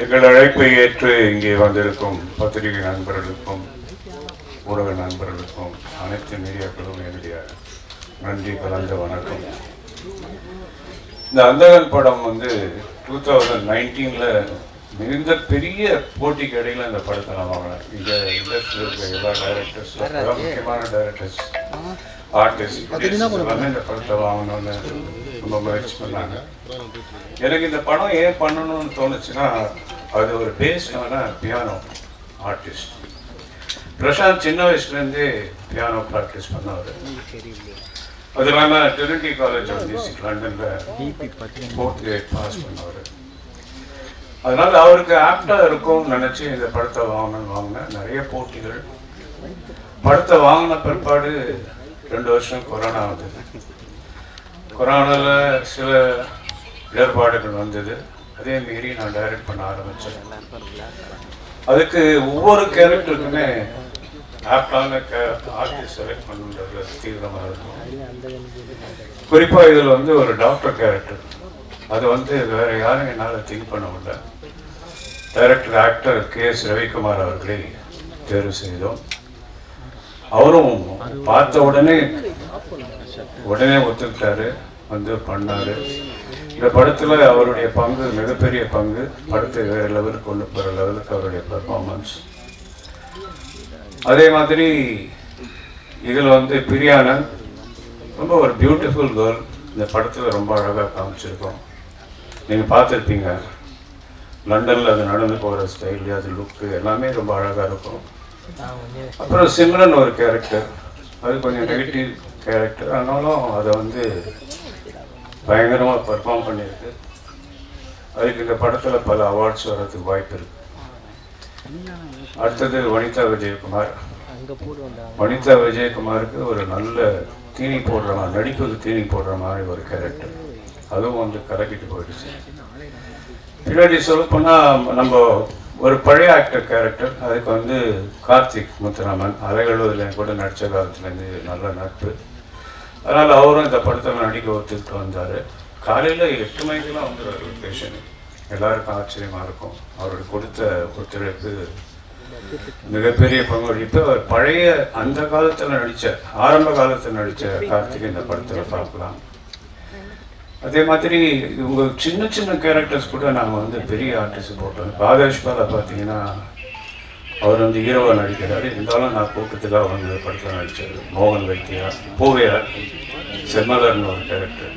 எங்கள் அழைப்பை ஏற்று இங்கே வந்திருக்கும் பத்திரிகை நண்பர்களுக்கும் ஊடக நண்பர்களுக்கும் அனைத்து மீடியாக்களும் என்னுடைய நன்றி கலந்த வணக்கம். இந்த அந்தகன் படம் 2019 மிகுந்த பெரிய போட்டிக்கு இடையில இந்த படத்தை நான் வாங்கினேன். இங்கே இண்டஸ்ட்ரியில் இருக்க எல்லா டைரக்டர்ஸ், முக்கியமான டைரக்டர்ஸ், ஆர்டிஸ்ட் எல்லாமே இந்த படத்தை வாங்கணும்னு ரொம்ப முயற்சி பண்ணாங்க. எனக்கு இந்த படம் ஏன் பண்ணணும்னு தோணுச்சுன்னா, அது ஒரு பேஸ்டான பியானோ ஆர்டிஸ்ட். பிரசாந்த் சின்ன வயசுலேருந்தே பியானோ ப்ராக்டிஸ் பண்ணவர். அது இல்லாமல் ட்ரினிட்டி காலேஜ் ஆஃப் மியூசிக் லண்டனில் 4th grade பாஸ் பண்ணவர். அதனால் அவருக்கு ஆப்டாக இருக்கும்னு நினச்சி இந்த படத்தை வாங்கினேன். நிறைய போட்டிகள். படத்தை வாங்கின பிற்பாடு 2 வருஷம் கொரோனா வந்தது. கொரோனாவில் சில இடர்பாடுகள் வந்தது. அதே மீறி நான் டைரக்ட் பண்ண ஆரம்பித்தேன். அதுக்கு ஒவ்வொரு கேரக்டருக்குமே ஆப்டான ஆர்டிஸ்ட் செலக்ட் பண்ணுறது தீவிரமாக இருக்கும். குறிப்பாக இதில் ஒரு டாக்டர் கேரக்டர். அது வேறு யாரும் என்னால் திங்க் பண்ண முடியல. டைரக்டர் ஆக்டர் KS ரவிக்குமார் அவர்களை தேர்வு செய்தோம். அவரும் பார்த்த உடனே ஒத்துக்கிட்டாரு, பண்ணார். இந்த படத்தில் அவருடைய பங்கு மிகப்பெரிய பங்கு. படத்தை வேறு லெவலுக்கு கொண்டு போகிற லெவலுக்கு அவருடைய பெர்ஃபார்மன்ஸ். அதே மாதிரி இதில் பிரியானன் ரொம்ப ஒரு பியூட்டிஃபுல் கேர்ள். இந்த படத்தில் ரொம்ப அழகாக காமிச்சிருக்கோம். நீங்கள் பார்த்துருப்பீங்க. லண்டனில் அது நடந்து போகிற ஸ்டைலு, அது லுக்கு எல்லாமே ரொம்ப அழகாக இருக்கும். அப்புறம் சிம்ரன் ஒரு கேரக்டர். அது கொஞ்சம் நெகட்டிவ் கேரக்டர். ஆனாலும் அதை பயங்கரமாக பர்ஃபார்ம் பண்ணியிருக்கு. அதுக்கு இந்த படத்தில் பல அவார்ட்ஸ் வர்றதுக்கு வாய்ப்பு இருக்குது. அடுத்தது வனிதா விஜயகுமார். வனிதா விஜயகுமாருக்கு ஒரு நல்ல தீனி போடுற மாதிரி, நடிப்புக்கு தீனி போடுற மாதிரி ஒரு கேரக்டர். அதுவும் கலக்கிட்டு போயிடுச்சு. பின்னாடி சொல்லப்போனால் நம்ம ஒரு பழைய ஆக்டர் கேரக்டர். அதுக்கு கார்த்திக் முத்துராமன் அலைகழுவதில் கூட நடித்த காலத்துலேருந்து நல்ல நட்பு. அதனால் அவரும் இந்த படத்தில் நடிக்க ஒத்துக்கிட்டு வந்தார். காலையில் 8 மணிக்கெலாம் வந்துடுவார் லொக்கேஷன். எல்லாருக்கும் ஆச்சரியமாக இருக்கும். அவருக்கு கொடுத்த ஒத்துழைப்பு மிகப்பெரிய பங்களிப்பு. அவர் பழைய அந்த காலத்தில் ஆரம்ப காலத்தில் நடித்த கார்த்திக் இந்த படத்தில் பார்க்கலாம். அதே மாதிரி இவங்க சின்ன சின்ன கேரக்டர்ஸ் கூட நாங்கள் பெரிய ஆர்டிஸ்ட் போட்டோம். பாகேஷ் பாலா பார்த்தீங்கன்னா அவர் ஹீரோவாக நடிக்கிறாரு. இருந்தாலும் நான் கூட்டத்துக்காக படத்தில் நடித்தார். மோகன் வைத்தியா, பூவையார், செம்மலர்னு ஒரு கேரக்டர்.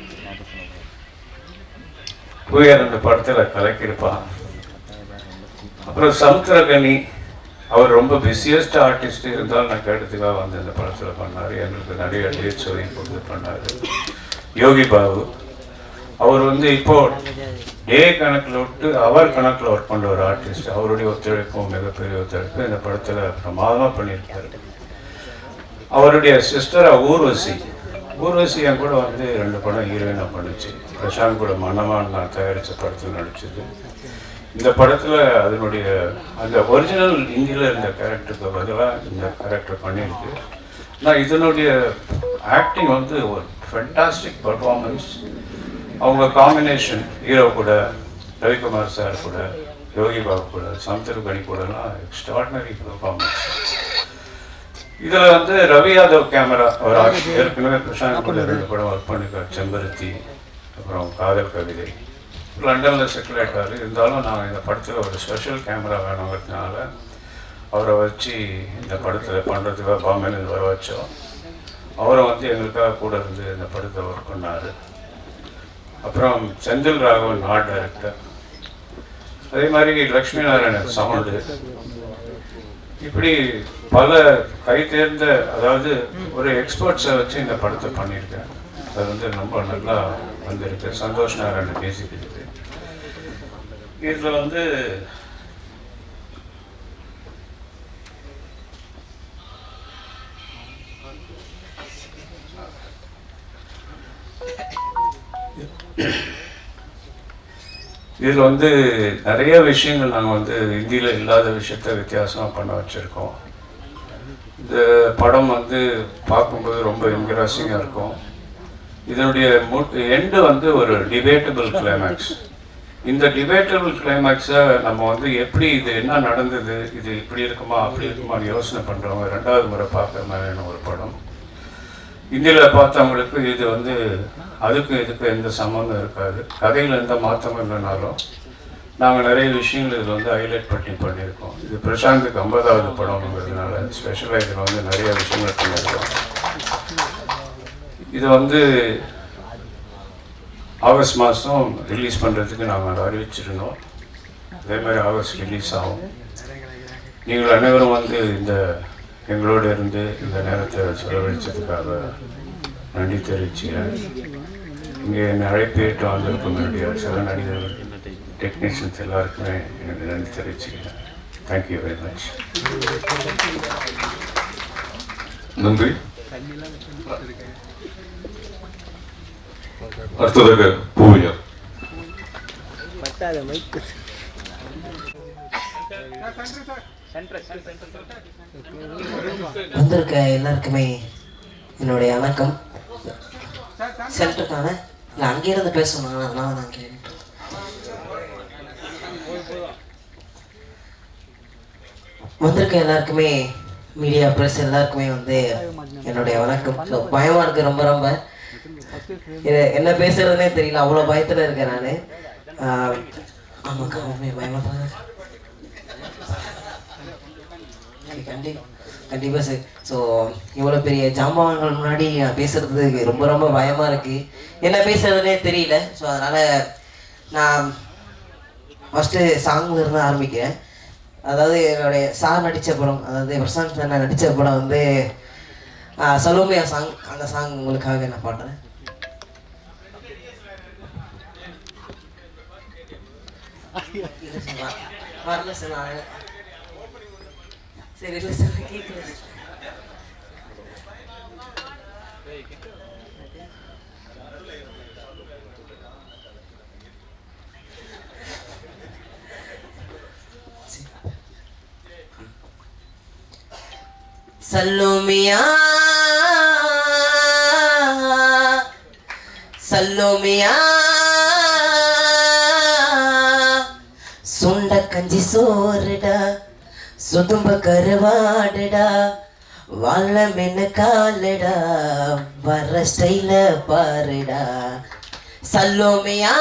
பூவையார் அந்த படத்தில் கலக்கியிருப்பான். அப்புறம் சமுத்திரகனி, அவர் ரொம்ப பிஸியஸ்ட் ஆர்டிஸ்ட். இருந்தாலும் நான் கேட்டதுக்காக இந்த படத்தில் பண்ணார். எங்களுக்கு நிறைய டேட் சொல்லி கொடுத்து பண்ணார். யோகி பாபு, அவர் இப்போ டே கணக்கில் விட்டு அவர் கணக்கில் ஒர்க் பண்ணுற ஒரு ஆர்டிஸ்ட். அவருடைய ஒத்துழைப்பும் மிகப்பெரிய ஒத்துழைப்பு. இந்த படத்தில் பிரமாதமாக பண்ணியிருக்காரு. அவருடைய சிஸ்டர் ஊர்வசி என் கூட 2 படம் ஹீரோயினாக பண்ணிச்சு. பிரசாந்த் கூட மன்னமான் நான் தயாரித்த படத்தில் நடிச்சது. இந்த படத்தில் அதனுடைய அந்த ஒரிஜினல் ஹிந்தியில் இருந்த கேரக்டருக்கு பதிலாக இந்த கேரக்டர் பண்ணியிருக்கு. ஆனால் இதனுடைய ஆக்டிங் ஒரு ஃபென்டாஸ்டிக் பர்ஃபார்மன்ஸ். அவங்க காம்பினேஷன் ஹீரோ கூட, ரவிக்குமார் சார் கூட, யோகி பாபு கூட, சமுத்திரகனி கூடலாம் எக்ஸ்ட்ராடினரி பர்ஃபார்மன்ஸ். இதில் ரவி யாதவ் கேமரா. அவர் ஏற்கனவே பிரசாந்த் கூட 2 படம் ஒர்க் பண்ணிருக்கார். செம்பருத்தி, அப்புறம் காதல் கவிதை. லண்டனில் செட்டில் ஆகிட்டார். இருந்தாலும் நான் இந்த படத்தில் ஒரு ஸ்பெஷல் கேமரா வேணுங்கிறதுனால அவரை வச்சு இந்த படத்தில் பண்ணுறதுக்காக பாம்பேலேருந்து வர வச்சோம். அவரை எங்களுக்காக கூட இருந்து இந்த படத்தை ஒர்க் பண்ணார். அப்புறம் செந்தில் ராகவன் ஆர்ட் டைரக்டர். அதே மாதிரி லக்ஷ்மி நாராயணன் சவுண்டு. இப்படி பல கை தேர்ந்த, அதாவது ஒரு எக்ஸ்பர்ட்ஸை வச்சு இந்த படத்தை பண்ணியிருக்கேன். அது ரொம்ப நல்லா வந்திருக்கு. சந்தோஷ் நாராயணன் பேசிட்டு இருக்கு. இதில் நிறைய விஷயங்கள் நாங்கள் இந்தியில் இல்லாத விஷயத்த வித்தியாசமாக பண்ண வச்சுருக்கோம். இந்த படம் பார்க்கும்போது ரொம்ப என்கரேஜிங்காக இருக்கும். இதனுடைய எண்டு ஒரு டிபேட்டபிள் கிளைமேக்ஸ். இந்த டிபேட்டபிள் கிளைமேக்ஸை நம்ம வந்து எப்படி இது என்ன நடந்தது, இது இப்படி இருக்குமா அப்படி இருக்குமான்னு யோசனை பண்ணுறவங்க 2வது முறை பார்க்குற மாதிரியான ஒரு படம். இந்தியில் பார்த்தவங்களுக்கு இது வந்து அதுக்கு இதுக்கு எந்த சம்மந்தம் இருக்காது. கதையில் எந்த மாற்றமும் இல்லைனாலும் நாங்கள் நிறைய விஷயங்கள் இதில் வந்து ஹைலைட் பண்ணியிருக்கோம். இது பிரசாந்துக்கு 50வது படம்ங்கிறதுனால ஸ்பெஷலாக இதில் வந்து நிறைய விஷயங்கள் பண்ணியிருக்கோம். இது வந்து ஆகஸ்ட் மாதம் ரிலீஸ் பண்ணுறதுக்கு நாங்கள் அறிவிச்சிருந்தோம். அதே மாதிரி ஆகஸ்ட் ரிலீஸ் ஆகும். நீங்கள் அனைவரும் வந்து இந்த எங்களோடு இருந்து இந்த நேரத்தை செலவழித்ததுக்காக நன்றி தெரிவிச்சுக்கிறேன். இங்கே என்னை அழைப்பேற்று வந்திருக்கும் என்னுடைய சில நடிகர்கள், டெக்னீஷியன்ஸ் எல்லாருக்குமே எனக்கு நன்றி தெரிவிச்சுக்கிறேன். Thank you very much. நன்றி. அடுத்ததாக பூவையார். வந்திருக்க எல்லாருக்குமே என்னுடைய வணக்கம். சென்டருக்கான இல்லை அங்கே இருந்து பேசணும், அதனால நான் கேட்டேன். வந்திருக்க எல்லாருக்குமே மீடியா ப்ரெஸ் எல்லாருக்குமே வந்து என்னுடைய வணக்கம். பயமாக இருக்குது, ரொம்ப ரொம்ப என்ன பேசுறதுனே தெரியல, அவ்வளோ பயத்தில் இருக்கேன் நான். ஆமாக்கா, உண்மையை பயமாக தான். கண்டிப்பாக சார். ஸோ இவ்வளோ பெரிய ஜாமான்கள் முன்னாடி நான் பேசுறதுக்கு ரொம்ப ரொம்ப பயமாக இருக்குது, என்ன பேசுறதுனே தெரியல. ஸோ அதனால் நான் ஃபஸ்ட்டு சாங்கில் இருந்து ஆரம்பிக்கிறேன். அதாவது என்னுடைய சார் நடித்த படம், அதாவது பிரசாந்த் சார் நடித்த படம் வந்து சலோமியா சாங். அந்த சாங் உங்களுக்காக நான் பாடுறேன். வரல சார், நான் சரி இல்லை சார், கேட்கல. சல்லோமியா சல்லோமியா சுண்ட கஞ்சி சோறுடா, சுதும்ப கருவாடுடா, வாழ மென்னு காலடா, வர ஸ்டைல பாருடா. சல்லோமியா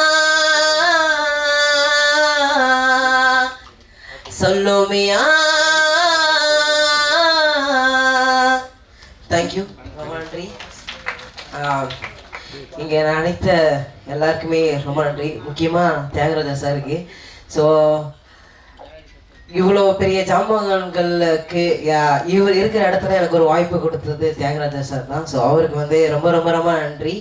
சல்லோமியா. தேங்க்யூ, ரொம்ப நன்றி. இங்கே நினைத்த எல்லாருக்குமே ரொம்ப நன்றி. முக்கியமாக தியாகராஜா சாருக்கு. ஸோ இவ்வளோ பெரிய ஜாமான்களுக்கு இவர் இருக்கிற இடத்துல எனக்கு ஒரு வாய்ப்பு கொடுத்தது தியாகராஜா சார் தான். ஸோ அவருக்கு வந்து ரொம்ப ரொம்ப ரொம்ப நன்றி.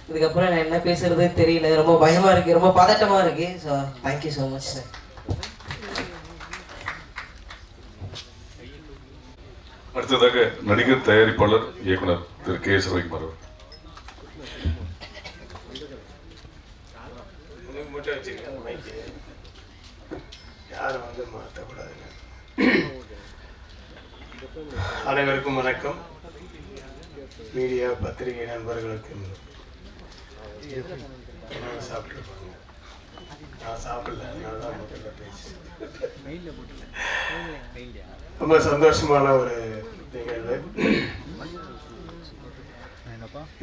இதுக்கப்புறம் நான் என்ன பேசுறது தெரியல, ரொம்ப பயமாக இருக்குது, ரொம்ப பதட்டமாக இருக்குது. So thank you so much sir. அடுத்ததாக நடிகர், தயாரிப்பாளர், இயக்குனர் திரு கே. ரவிக்குமார். அனைவருக்கும் வணக்கம். மீடியா பத்திரிகை நண்பர்களுக்கு சாப்பிட்டுருப்பாங்க, நான் சாப்பிடல, அதனாலதான் முதல்ல பேசி. ரொம்ப சந்தோஷமான ஒரு நிகழ்வு.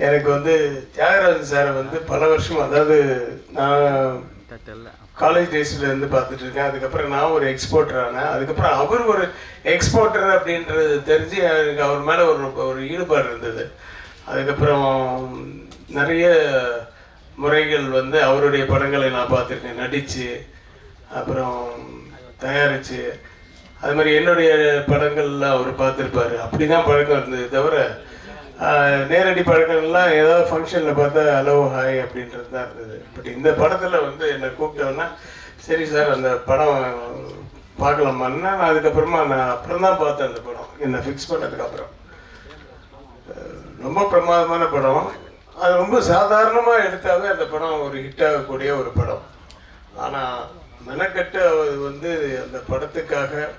எனக்கு வந்து தியாகராஜன் சாரை வந்து பல வருஷம், அதாவது நான் காலேஜ் டேஸ்ல இருந்து பார்த்துட்டு இருக்கேன். அதுக்கப்புறம் நான் ஒரு எக்ஸ்போர்ட்டர் ஆனேன். அதுக்கப்புறம் அவர் ஒரு எக்ஸ்போர்ட்டர் அப்படின்றது தெரிஞ்சு எனக்கு அவர் மேலே ஒரு ஈடுபாடு இருந்தது. அதுக்கப்புறம் நிறைய முறைகள் வந்து அவருடைய படங்களை நான் பார்த்துருக்கேன், நடித்து அப்புறம் தயாரித்து. அது மாதிரி என்னுடைய படங்கள்லாம் அவர் பார்த்துருப்பார். அப்படி தான் பழக்கம் இருந்தது தவிர நேரடி பழக்கங்கள்லாம் ஏதாவது ஃபங்க்ஷனில் பார்த்தா ஹலோ ஹாய் அப்படின்றது தான் இருந்தது. பட் இந்த படத்தில் வந்து என்னை கூப்பிட்டோன்னா சரி சார் அந்த படம் பார்க்கலாமான்னா, நான் அதுக்கப்புறமா அப்புறம் தான் பார்த்தேன் அந்த படம், என்னை ஃபிக்ஸ் பண்ணதுக்கப்புறம். ரொம்ப பிரமாதமான படம். அது ரொம்ப சாதாரணமாக எடுத்தாவே அந்த படம் ஒரு ஹிட் ஆகக்கூடிய ஒரு படம். ஆனால் மெனக்கட்டு அவர் வந்து அந்த படத்துக்காக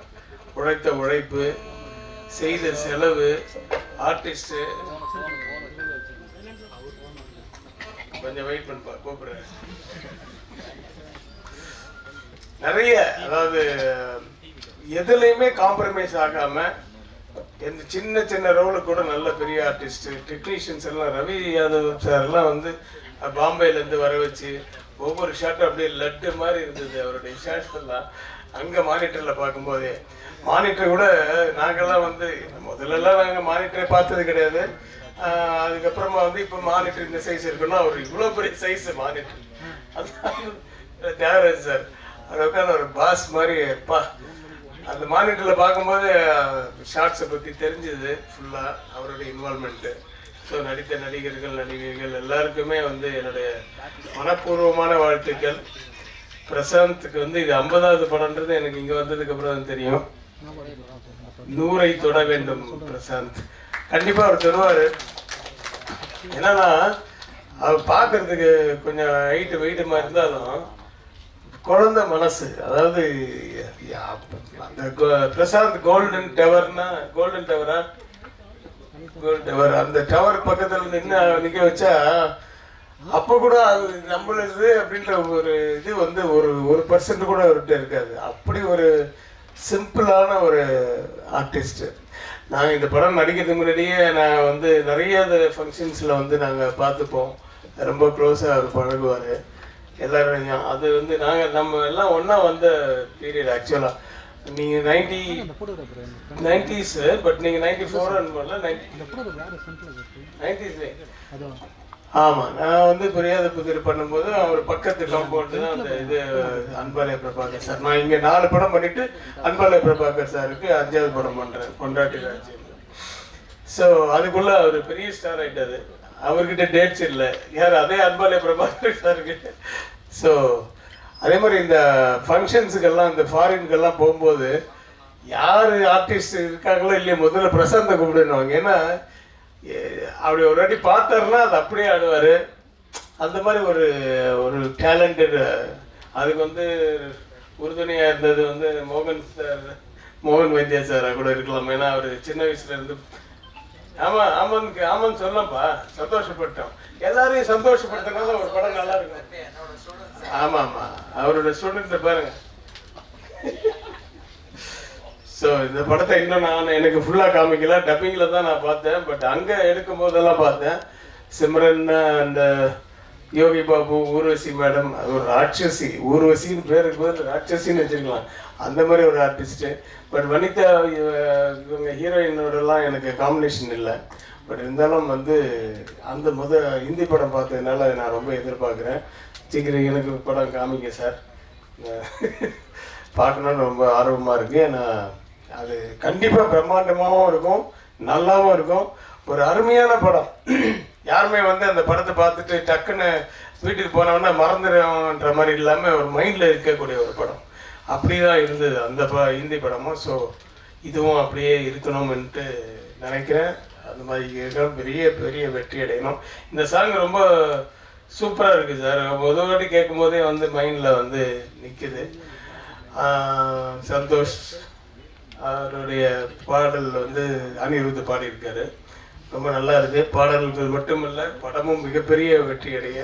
உழைத்த உழைப்பு, செய்த செலவு, ஆர்டிஸ்ட்டு. கொஞ்சம் வெயிட் பண்ணப்பா, கூப்பிடுறேன். நிறைய, அதாவது எதுலேயுமே காம்ப்ரமைஸ் ஆகாமல் எந்த சின்ன சின்ன ரோலுக்கு கூட நல்ல பெரிய ஆர்டிஸ்ட் டெக்னீஷியன்ஸ் எல்லாம் ரவி யாதவ் சார்லாம் வந்து பாம்பேலேருந்து வர வச்சு ஒவ்வொரு ஷாட்டும் அப்படியே லட்டு மாதிரி இருந்தது அவருடைய ஷாட்ஸ் எல்லாம். அங்கே மானிட்டரில் பார்க்கும்போதே மானிட்டர் கூட நாங்கள்லாம் வந்து முதல்லலாம் நாங்கள் மானிட்டரை பார்த்தது கிடையாது. அதுக்கப்புறமா வந்து இப்போ மானிட்டர் இந்த சைஸ் இருக்குன்னா அவர் இவ்வளோ பெரிய சைஸ் மானிட்டர். அது தியாகராஜ் சார் அது உட்காந்து ஒரு பாஸ் மாதிரி எப்பா அந்த மானிட்டரில் பார்க்கும்போது ஷார்ட்ஸை பற்றி தெரிஞ்சுது ஃபுல்லாக அவருடைய இன்வால்மெண்ட்டு. ஸோ நடித்த நடிகர்கள் நடிகைகள் எல்லாருக்குமே வந்து என்னுடைய மனப்பூர்வமான வாழ்த்துக்கள். பிரசாந்துக்கு வந்து இது 50வது படம்ன்றது எனக்கு இங்கே வந்ததுக்கப்புறம் தான் தெரியும். 100ஐ தொட வேண்டும் பிரசாந்த், கண்டிப்பாக அவர் தருவார். என்னன்னா அவர் பார்க்கறதுக்கு கொஞ்சம் வெயிட்டு மாதிரி இருந்தாலும் குழந்தை மனசு, அதாவது அந்த பிரசாந்த் கோல்டன் டவர்னா கோல்டன் டவரா கோல்டன் டவர் அந்த டவர் பக்கத்தில் நிற்க வச்சா அப்போ கூட அது நம்மளது அப்படின்ற ஒரு இது வந்து ஒரு பர்சன்ட் கூட அவர்கிட்ட இருக்காது. அப்படி ஒரு சிம்பிளான ஒரு ஆர்டிஸ்ட். நாங்கள் இந்த படம் நடிக்கிறதுக்கு முன்னாடியே நான் வந்து நிறைய ஃபங்க்ஷன்ஸில் வந்து நாங்கள் பார்த்துப்போம். ரொம்ப க்ளோஸாக அவர் பழகுவார் எல்லாரும். அது வந்து நாங்கள் நம்ம எல்லாம் ஒன்றா வந்த பீரியட். ஆக்சுவலாக நீங்கள் 90s பட் நீங்கள் 94 90s. ஆமாம், நான் வந்து பெரியாத புதிர் பண்ணும்போது அவர் பக்கத்து காம்பவுண்டு தான் அந்த இது அன்பாலய பிரபாகர் சார். நான் இங்கே 4 படம் பண்ணிவிட்டு அன்பாலய பிரபாகர் சாருக்கு 5வது படம் பண்ணுறேன், பொண்டாட்டி ராஜ்யம். ஸோ அதுக்குள்ளே அவர் பெரிய ஸ்டார் ஆகிட்டார். அவர்கிட்ட டேட்ஸ் இல்லை, யார் அதே அன்பாலய பிரபாகர் சாருக்கு. ஸோ அதே மாதிரி இந்த ஃபங்க்ஷன்ஸுக்கெல்லாம் இந்த ஃபாரின்கெல்லாம் போகும்போது யார் ஆர்டிஸ்ட் இருக்காங்களோ இல்லையோ முதல்ல பிரசாந்தை கூப்பிடுவாங்க. ஏன்னா அப்படி ஒரு வாட்டி பார்த்தாருன்னா அது அப்படியே ஆடுவார். அந்த மாதிரி ஒரு டேலண்டட். அதுக்கு வந்து உறுதுணையாக இருந்தது வந்து மோகன் வைத்தியா சாராக கூட இருக்கலாம். ஏன்னா அவர் சின்ன வயசுலேருந்து ஆமான்னு சொல்லப்பா சந்தோஷப்பட்டோம். எல்லாரையும் சந்தோஷப்படுத்தினால ஒரு படம் நல்லா இருக்கும். ஆமாம், அவரோட ஸ்டூடெண்ட்டை பாருங்க. ஸோ இந்த படத்தை இன்னும் எனக்கு ஃபுல்லாக காமிக்கல, டப்பிங்கில் தான் நான் பார்த்தேன். பட் அங்கே எடுக்கும் போதெல்லாம் பார்த்தேன். சிம்ரன், அந்த யோகி பாபு, ஊர்வசி மேடம், அது ஒரு ராட்சசி. ஊர்வசின்னு பேருக்கு பதில் ராட்சசின்னு வச்சுருக்கலாம், அந்த மாதிரி ஒரு ஆர்டிஸ்ட்டு. பட் வனிதா இவங்க ஹீரோயினோடலாம் எனக்கு காம்பினேஷன் இல்லை. பட் இருந்தாலும் வந்து அந்த ஹிந்தி படம் பார்த்ததுனால நான் ரொம்ப எதிர்பார்க்குறேன். சீக்கிரம் எனக்கு படம் காமிங்க சார், பார்க்கணுன்னு ரொம்ப ஆர்வமாக இருக்குது. ஏன்னா அது கண்டிப்பாக பிரம்மாண்டமாகவும் இருக்கும், நல்லாவும் இருக்கும். ஒரு அருமையான படம். யாருமே வந்து அந்த படத்தை பார்த்துட்டு டக்குன்னு வீட்டுக்கு போனோன்னா மறந்துடுன்ற மாதிரி இல்லாமல் ஒரு மைண்டில் இருக்கக்கூடிய ஒரு படம். அப்படி தான் இருந்தது அந்த ஹிந்தி படமும். ஸோ இதுவும் அப்படியே இருக்கணும்ன்ட்டு நினைக்கிறேன். அந்த மாதிரி இருக்கணும், பெரிய பெரிய வெற்றி அடையணும். இந்த சாங் ரொம்ப சூப்பராக இருக்குது சார். ஒரு வாட்டி கேட்கும் போதே வந்து மைண்டில் வந்து நிற்குது. சந்தோஷ் அவருடைய பாடல் வந்து அனிருத் பாடியிருக்காரு, ரொம்ப நல்லா இருக்குது. பாடல்கள் மட்டுமல்ல, படமும் மிகப்பெரிய வெற்றி அடைய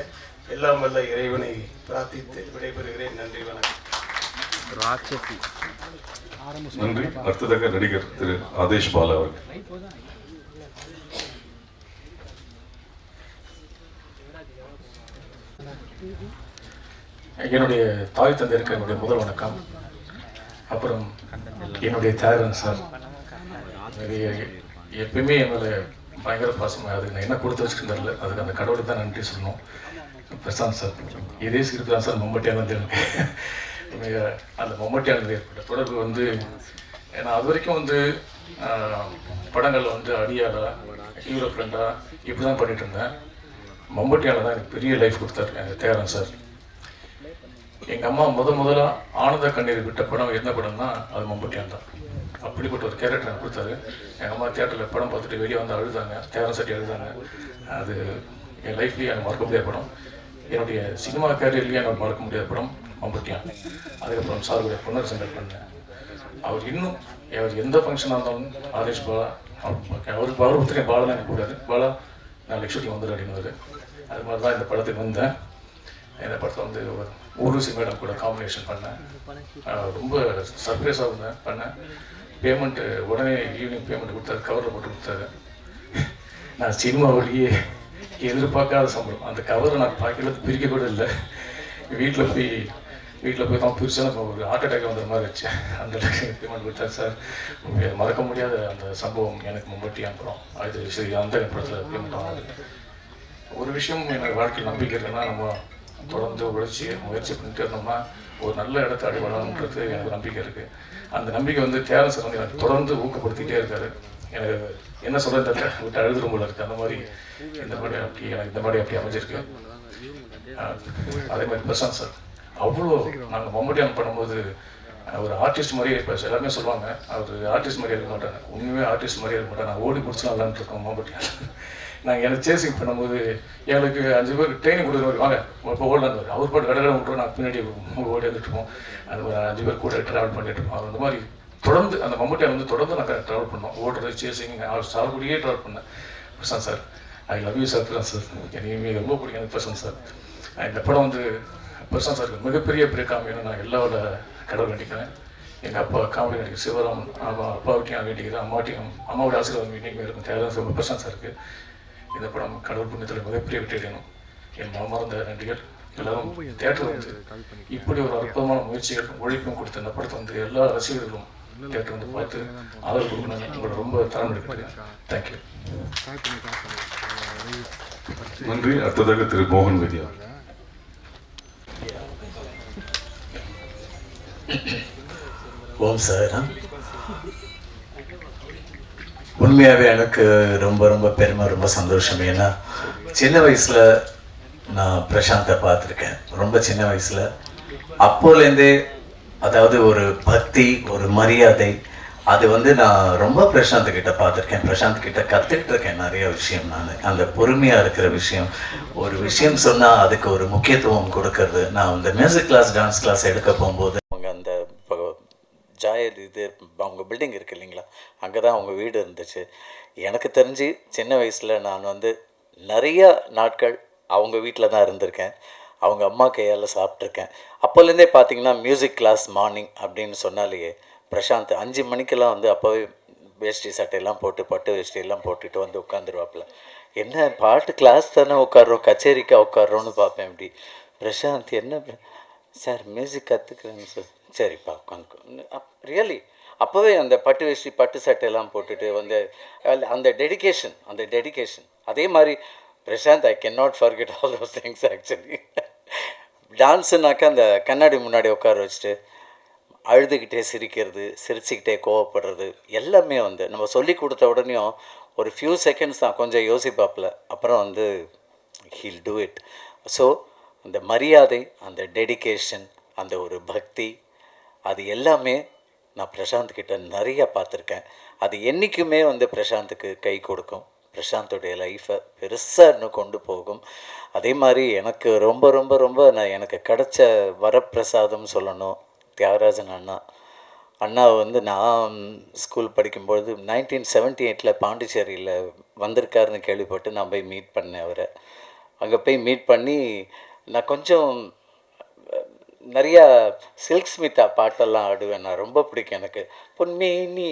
எல்லாம் வல்ல இறைவனை பிரார்த்தித்து விடைபெறுகிறேன். நன்றி, வணக்கம். நன்றி. அடுத்ததாக நடிகர் திரு ஆதேஷ் பாலா அவர்கள். என்னுடைய தாய் தந்தையருக்கு என்னுடைய முதல் வணக்கம். அப்புறம் என்னுடைய தியாகராஜன் சார் எப்பயுமே என்னோட பயங்கர பாசமாக, அதுக்கு நான் என்ன கொடுத்து வச்சுட்டு தெரியல, அதுக்கு அந்த கடவுளுக்கு தான் நன்றி சொல்லணும். பிரசாந்த் சார் இதே சிரிப்பு தான் சார் மம்மட்டியானது. எனக்கு அந்த மம்மட்டியானது ஏற்பட்ட தொடர்பு வந்து ஏன்னா அது வரைக்கும் வந்து படங்களில் வந்து அடியாளா ஹீரோ ஃப்ரெண்டாக இப்படி தான் பண்ணிட்டு இருந்தேன். மம்மட்டியால் தான் எனக்கு பெரிய லைஃப் கொடுத்தாரு எனக்கு தியாகராஜன் சார். எங்கள் அம்மா முதலாக ஆனந்த கண்ணீர் விட்ட படம் என்ன படம்னா அது மம்பட்டியான் தான். அப்படிப்பட்ட ஒரு கேரக்டர் எனக்கு கொடுத்தாரு. எங்கள் அம்மா தியேட்டரில் படம் பார்த்துட்டு வெளியே வந்து அழுதாங்க, தியாகராஜன் சார் அழுதாங்க. அது என் லைஃப்லேயே எனக்கு மறக்க முடியாத படம். என்னுடைய சினிமா கேரியர்லேயே எனக்கு மறக்க முடியாத படம் மம்பட்டியான். அதுக்கப்புறம் சாருடைய பொன்னர் சங்கர் பண்ணேன். அவர் இன்னும் அவர் எந்த ஃபங்க்ஷனாக இருந்தாலும் ஆதேஷ் பாலா அவருக்கு அவர் ஒருத்தர் பாலா எனக்கு கூடாது, பாலா நான் லட்சுமி வந்துடு அப்படின்னாரு. அது மாதிரி தான் இந்த படத்துக்கு வந்தேன். இந்த படத்தில் வந்து ஊர்வசி மேடம் கூட காம்பினேஷன் பண்ணேன். ரொம்ப சர்ப்ரைஸாக பண்ணேன். பேமெண்ட்டு உடனே ஈவினிங் பேமெண்ட் கொடுத்தாரு, கவரில் போட்டு கொடுத்தாரு. நான் சினிமாவிலேயே எதிர்பார்க்காத சம்பளம். அந்த கவரை நான் பார்க்கல, பிரிக்க கூட இல்லை. வீட்டில் போய் தான் பிரிச்சா ஒரு ஹார்ட் அட்டாக் வந்த மாதிரி வச்சு அந்த பேமெண்ட் கொடுத்தாரு சார். மறக்க முடியாத அந்த சம்பவம் எனக்கு மம்பட்டி அனுப்புகிறோம். அது சரி, அந்த படத்தில் பேமெண்ட் ஆகுது. ஒரு விஷயம் எனக்கு வாழ்க்கையில் நம்பிக்கை இருக்குன்னா, நம்ம தொடர்ந்து முயற்சி பண்ணிட்டு இருந்தோம்னா ஒரு நல்ல இடத்த அடைவலாம்ன்றது எனக்கு நம்பிக்கை இருக்குது. அந்த நம்பிக்கை வந்து தியாகராஜன் சார் வந்து எனக்கு தொடர்ந்து ஊக்கப்படுத்திகிட்டே இருக்காரு. எனக்கு என்ன சொல்ல தெரியல, விட்டு அழுதுற போல இருக்குது. அந்த மாதிரி இந்த மாதிரி அப்படி அமைஞ்சிருக்கு. அதே மாதிரி பிரசாந்த் சார் அவ்வளோ நாங்கள் மம்பட்டியான் பண்ணும்போது ஒரு ஆர்டிஸ்ட் மாதிரியே இருப்பார். எல்லாருமே சொல்லுவாங்க அவர் ஆர்டிஸ்ட் மாதிரியே இருக்க மாட்டாங்க. உண்மையுமே ஆர்டிஸ்ட் மாதிரியே இருக்க மாட்டாங்க. நான் ஓடி பிடிச்சலாம் விளாண்டுட்டு இருக்கோம் மம்பட்டியான். நாங்கள் எனக்கு சேசிங் பண்ணும்போது எங்களுக்கு 5 பேர் ட்ரைனிங் கொடுக்குற வாங்க இப்போ ஓடலான்னு அவர் பாட்டு கடை விட்டுருவோம். நான் பின்னாடி ஓடி வந்துட்டுருப்போம். அது ஒரு 5 பேர் கூட ட்ராவல் பண்ணிட்டு இருப்போம். அந்த மாதிரி தொடர்ந்து அந்த மம்பட்டியான் வந்து தொடர்ந்து நாங்கள் ட்ராவல் பண்ணோம். ஓடுறது, சேசிங், சார்படியே ட்ராவல் பண்ணேன். Prashanth sir, I love you sir. Prashanth sir எனக்கு ரொம்ப பிடிக்கும். எனக்கு பிரசாந்த் சார் இந்த படம் வந்து பிரசாந்த் சாருக்கு மிகப்பெரிய பிரேக் அமையணும் நான் எல்லாரோட கடவுள் வேண்டிக்கிறேன். எங்கள் அப்பா காமெடி நடிகர் சிவராமன் அப்பாவிட்டையும் நான் வேண்டிக்கிறேன். அம்மாவோட ஆசீர்வாதம் இன்றைக்குமே இருக்கும். தேவையான பிரசாந்த் சாருக்கு இந்த படம் கடவுள் புண்ணியத்தில் மிகப்பெரிய வெற்றி அடையணும். என் மறந்த நடிகர் எல்லாரும் தேட்டர் வந்து இப்படி ஒரு அற்புதமான முயற்சிகள் உழைப்பும் கொடுத்த இந்த படத்தை வந்து எல்லா ரசிகர்களும் தேட்டர் வந்து பார்த்து ஆதரவு கொடுக்கணும். உங்களோட ரொம்ப தரம் எடுக்கிறேன். தேங்க்யூ. நன்றி. அடுத்ததாக திரு மோகன் வித்யா. ஓம் சார், உண்மையாகவே எனக்கு ரொம்ப ரொம்ப பெருமை, ரொம்ப சந்தோஷம். ஏன்னா சின்ன வயசில் நான் பிரசாந்தை பார்த்துருக்கேன். ரொம்ப சின்ன வயசில் அப்போலேருந்தே, அதாவது ஒரு பக்தி, ஒரு மரியாதை, அது வந்து நான் ரொம்ப பிரசாந்த் கிட்ட பார்த்துருக்கேன். பிரசாந்த் கிட்ட கற்றுக்கிட்டு இருக்கேன் நிறைய விஷயம். நான் அந்த பொறுமையாக இருக்கிற விஷயம், ஒரு விஷயம் சொன்னால் அதுக்கு ஒரு முக்கியத்துவம் கொடுக்கறது. நான் அந்த மியூசிக் கிளாஸ், டான்ஸ் கிளாஸ் எடுக்க போகும்போது அவங்க அந்த இது அவங்க பில்டிங் இருக்குது இல்லைங்களா, அங்கே தான் அவங்க வீடு இருந்துச்சு. எனக்கு தெரிஞ்சு சின்ன வயசில் நான் வந்து நிறைய நாட்கள் அவங்க வீட்டில் தான் இருந்திருக்கேன். அவங்க அம்மா கையால் சாப்பிட்ருக்கேன். அப்போலேருந்தே பார்த்திங்கன்னா மியூசிக் கிளாஸ் மார்னிங் அப்படின்னு சொன்னாலேயே பிரசாந்த் 5 மணிக்கெல்லாம் வந்து அப்போவே வேஷ்டி சட்டையெல்லாம் போட்டு, பட்டு வேஷ்டியெல்லாம் போட்டுட்டு வந்து உட்காந்துருவாப்பில். என்ன பாட்டு கிளாஸ் தானே உட்காடுறோம், கச்சேரிக்காக உட்காடுறோன்னு பார்ப்பேன். இப்படி பிரசாந்த் என்ன சார் மியூசிக் கற்றுக்குறேன்னு சார், சரிப்பா உட்காந்து ரியலி அப்போவே அந்த பட்டு வேஷ்டி, பட்டு சட்டையெல்லாம் போட்டுட்டு வந்து அந்த டெடிக்கேஷன் அதே மாதிரி Prashanth, I can not forget all those things actually. டான்ஸுனாக்கா அந்த கண்ணாடி முன்னாடி உட்கார வச்சுட்டு அழுதுகிட்டே சிரிக்கிறது, சிரிச்சுக்கிட்டே கோவப்படுறது எல்லாமே வந்து நம்ம சொல்லி கொடுத்த உடனேயும் ஒரு ஃபியூ செகண்ட்ஸ் தான் கொஞ்சம் யோசிப்பாப்பில், அப்புறம் வந்து ஹீல் டூ இட். ஸோ அந்த மரியாதை, அந்த டெடிக்கேஷன், அந்த ஒரு பக்தி, அது எல்லாமே நான் பிரசாந்த் கிட்ட நிறையா பார்த்துருக்கேன். அது என்றைக்குமே வந்து பிரசாந்துக்கு கை கொடுக்கும். பிரசாந்தோடைய லைஃப்பை பெருசாக இன்னும் கொண்டு போகும். அதே மாதிரி எனக்கு ரொம்ப ரொம்ப ரொம்ப எனக்கு கிடைச்ச வரப்பிரசாதம் சொல்லணும் தியாகராஜன் அண்ணா வந்து நான் ஸ்கூல் படிக்கும்பொழுது 1978 பாண்டிச்சேரியில் வந்திருக்காருன்னு கேள்விப்பட்டு நான் போய் மீட் பண்ணேன் அவரை. அங்கே போய் மீட் பண்ணி நான் கொஞ்சம் நிறையா சில்க் ஸ்மிதா பாட்டெல்லாம் ஆடுவேன். நான் ரொம்ப பிடிக்கும் எனக்கு. பொன்மேனி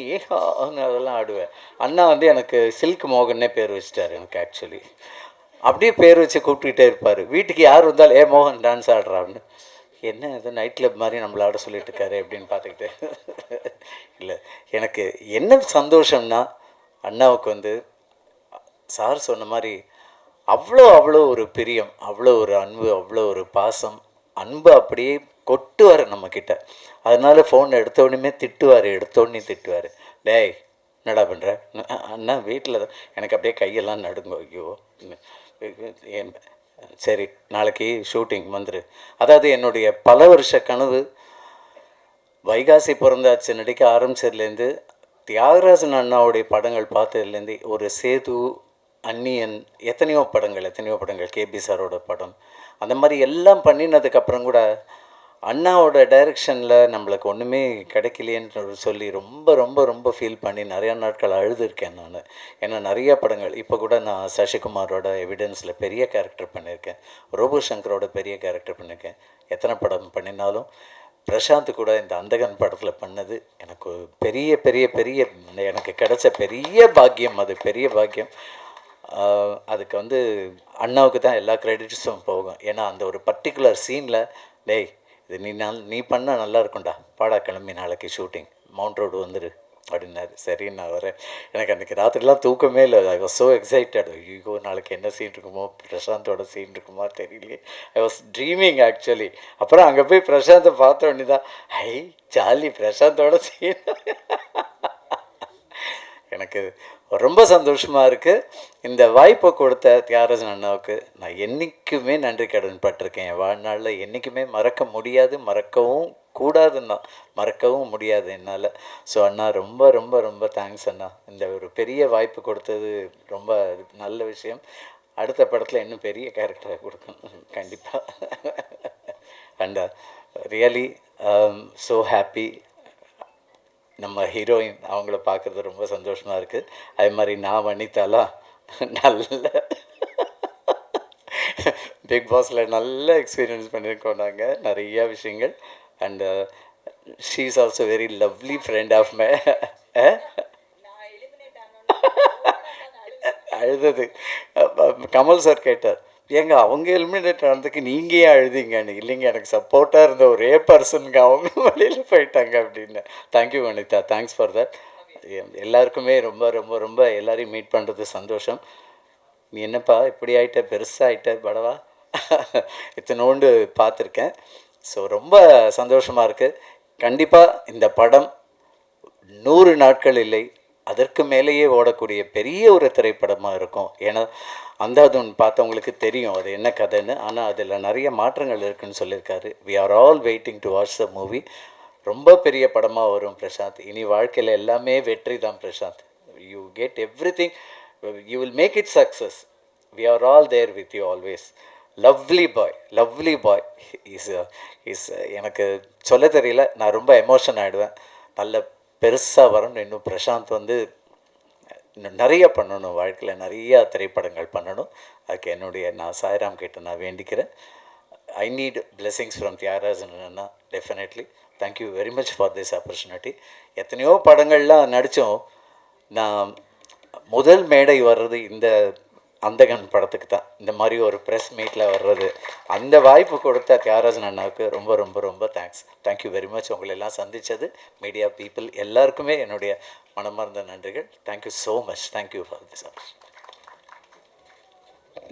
அதெல்லாம் ஆடுவேன். அண்ணா வந்து எனக்கு சில்க் மோகன்னே பேர் வச்சிட்டார் எனக்கு. ஆக்சுவலி அப்படியே பேர் வச்சு கூப்பிட்டுக்கிட்டே இருப்பார். வீட்டுக்கு யார் வந்தாலும் மோகன் டான்ஸ் ஆடுறான்னு, என்ன இது நைட் கிளப் மாதிரி நம்மள ஆட சொல்லிட்டு இருக்காரு அப்படின்னு பார்த்துக்கிட்டு. இல்லை, எனக்கு என்ன சந்தோஷம்னா அண்ணாவுக்கு வந்து சார் சொன்ன மாதிரி அவ்வளோ ஒரு பிரியம், அவ்வளோ ஒரு அன்பு, அவ்வளோ ஒரு பாசம். அன்பு அப்படியே கொட்டுவார் நம்மக்கிட்ட. அதனால ஃபோன் எடுத்தோடனே திட்டுவார். டேய் என்னடா பண்ணுற அண்ணா, வீட்டில் தான். எனக்கு அப்படியே கையெல்லாம் நடுங்க. ஐயோ சரி நாளைக்கு ஷூட்டிங் வந்துரு. அதாவது என்னுடைய பல வருஷ கனவு வைகாசி பிறந்தாச்சு நடிக்க ஆரம்பிச்சதுலேருந்து தியாகராஜன் அண்ணாவுடைய படங்கள் பார்த்ததுலேருந்து ஒரு சேது, அந்நியன், எத்தனையோ படங்கள் கேபி சாரோட படம், அந்த மாதிரி எல்லாம் பண்ணினதுக்கப்புறம் கூட அண்ணாவோட டைரக்ஷனில் நம்மளுக்கு ஒன்றுமே கிடைக்கலையேன்னு சொல்லி ரொம்ப ரொம்ப ரொம்ப ஃபீல் பண்ணி நிறையா நாட்கள் அழுதுருக்கேன் நான். ஏன்னா நிறையா படங்கள் இப்போ கூட நான் சசிகுமாரோட எவிடன்ஸில் பெரிய கேரக்டர் பண்ணியிருக்கேன், ரோபோ சங்கரோட பெரிய கேரக்டர் பண்ணியிருக்கேன். எத்தனை படம் பண்ணினாலும் பிரசாந்த் கூட இந்த அந்தகன் படத்தில் பண்ணது எனக்கு பெரிய பெரிய பெரிய எனக்கு கிடைச்ச பெரிய பாக்கியம், அது பெரிய பாக்கியம். அதுக்கு வந்து அண்ணாவுக்கு தான் எல்லா கிரெடிட்ஸும் போகும். ஏன்னா அந்த ஒரு பர்டிகுலர் சீனில் டேய் இது நீ பண்ணால் நல்லா இருக்கும்டா, பாடா கிளம்பி நாளைக்கு ஷூட்டிங் மவுண்ட் ரோடு வந்துடு அப்படின்னாரு. சரி நான் வரேன். எனக்கு அன்றைக்கி ராத்திரிலாம் தூக்கமே இல்லை. I was so excited. ஐயோ நாளைக்கு என்ன சீன் இருக்குமோ, பிரசாந்தோட சீன் இருக்குமா தெரியலையே. I was dreaming actually. அப்புறம் அங்கே போய் பிரசாந்தை பார்த்த உடனே தான் ஐ ஜாலி பிரசாந்தோட சீன். எனக்கு ரொம்ப சந்தோஷமாக இருக்குது. இந்த வாய்ப்பை கொடுத்த தியாகராஜன் அண்ணாவுக்கு நான் என்றைக்குமே நன்றி கடன் பட்டிருக்கேன். என் வாழ்நாளில் என்றைக்குமே மறக்க முடியாது, மறக்கவும் கூடாதுன்னா மறக்கவும் முடியாது என்னால். ஸோ அண்ணா ரொம்ப ரொம்ப ரொம்ப தேங்க்ஸ் அண்ணா. இந்த ஒரு பெரிய வாய்ப்பு கொடுத்தது ரொம்ப நல்ல விஷயம். அடுத்த படத்தில் இன்னும் பெரிய கேரக்டரை கொடுக்கணும் கண்டிப்பாக. And really so happy. நம்ம ஹீரோயின் அவங்கள பார்க்குறது ரொம்ப சந்தோஷமாக இருக்குது. அதே மாதிரி நான் வனிதாலாம் நல்ல பிக் பாஸில் நல்ல எக்ஸ்பீரியன்ஸ் பண்ணியிருக்கோம் நாங்கள் நிறையா விஷயங்கள். And she is also very lovely friend of my. அழுதது கமல் சார் கேட்டார், ஏங்க அவங்க எலிமினேட் ஆனதுக்கு நீங்கள் ஏன் அழுதிங்கன்னு. இல்லைங்க எனக்கு சப்போர்ட்டாக இருந்த ஒரே பர்சனுங்க அவங்க வழியில் போயிட்டாங்க அப்படின்னு. Thank you Vanitha, thanks for that. எல்லாருக்குமே ரொம்ப ரொம்ப ரொம்ப எல்லாரையும் மீட் பண்ணுறது சந்தோஷம். நீ என்னப்பா இப்படி ஆகிட்ட, பெருசாக ஆகிட்ட படவா, இத்தனோண்டு பார்த்துருக்கேன். ஸோ ரொம்ப சந்தோஷமாக இருக்குது. கண்டிப்பாக இந்த படம் 100 நாட்கள் இல்லை அதற்கு மேலேயே ஓடக்கூடிய பெரிய ஒரு திரைப்படமாக இருக்கும். ஏன்னா அந்தாதுன் பார்த்தவங்களுக்கு தெரியும் அது என்ன கதைன்னு. ஆனால் அதில் நிறைய மாற்றங்கள் இருக்குதுன்னு சொல்லியிருக்காரு. We are all waiting to watch the movie. ரொம்ப பெரிய படமாக வரும் பிரசாந்த். இனி வாழ்க்கையில் எல்லாமே வெற்றி தான் Prashanth. You get everything, you will make it success. We are all there with you always. Lovely boy, lovely boy. Is எனக்கு சொல்ல தெரியல, நான் ரொம்ப எமோஷன் ஆகிடுவேன். நல்ல பெருசாக வரணும். இன்னும் பிரசாந்த் வந்து இன்னும் நிறைய பண்ணணும், வாழ்க்கையில் நிறையா திரைப்படங்கள் பண்ணணும். அதுக்கு நான் சாய்ராம் கிட்ட நான் வேண்டிக்கிறேன். I need blessings from Thiagarajan அண்ணா. Definitely thank you very much for this opportunity. எத்தனையோ படங்கள்லாம் நடித்தோம். நான் முதல் மேடை வர்றது இந்த அந்தகன் படத்துக்கு தான். இந்த மாதிரி ஒரு ப்ரெஸ் மீட்டில் வர்றது, அந்த வாய்ப்பு கொடுத்த தியாகராஜன் அண்ணாவுக்கு ரொம்ப ரொம்ப ரொம்ப தேங்க்ஸ். Thank you very much. உங்களெல்லாம் சந்தித்தது மீடியா பீப்புள் எல்லாருக்குமே என்னுடைய மனமார்ந்த நன்றிகள். Thank you so much. Thank you for this opportunity.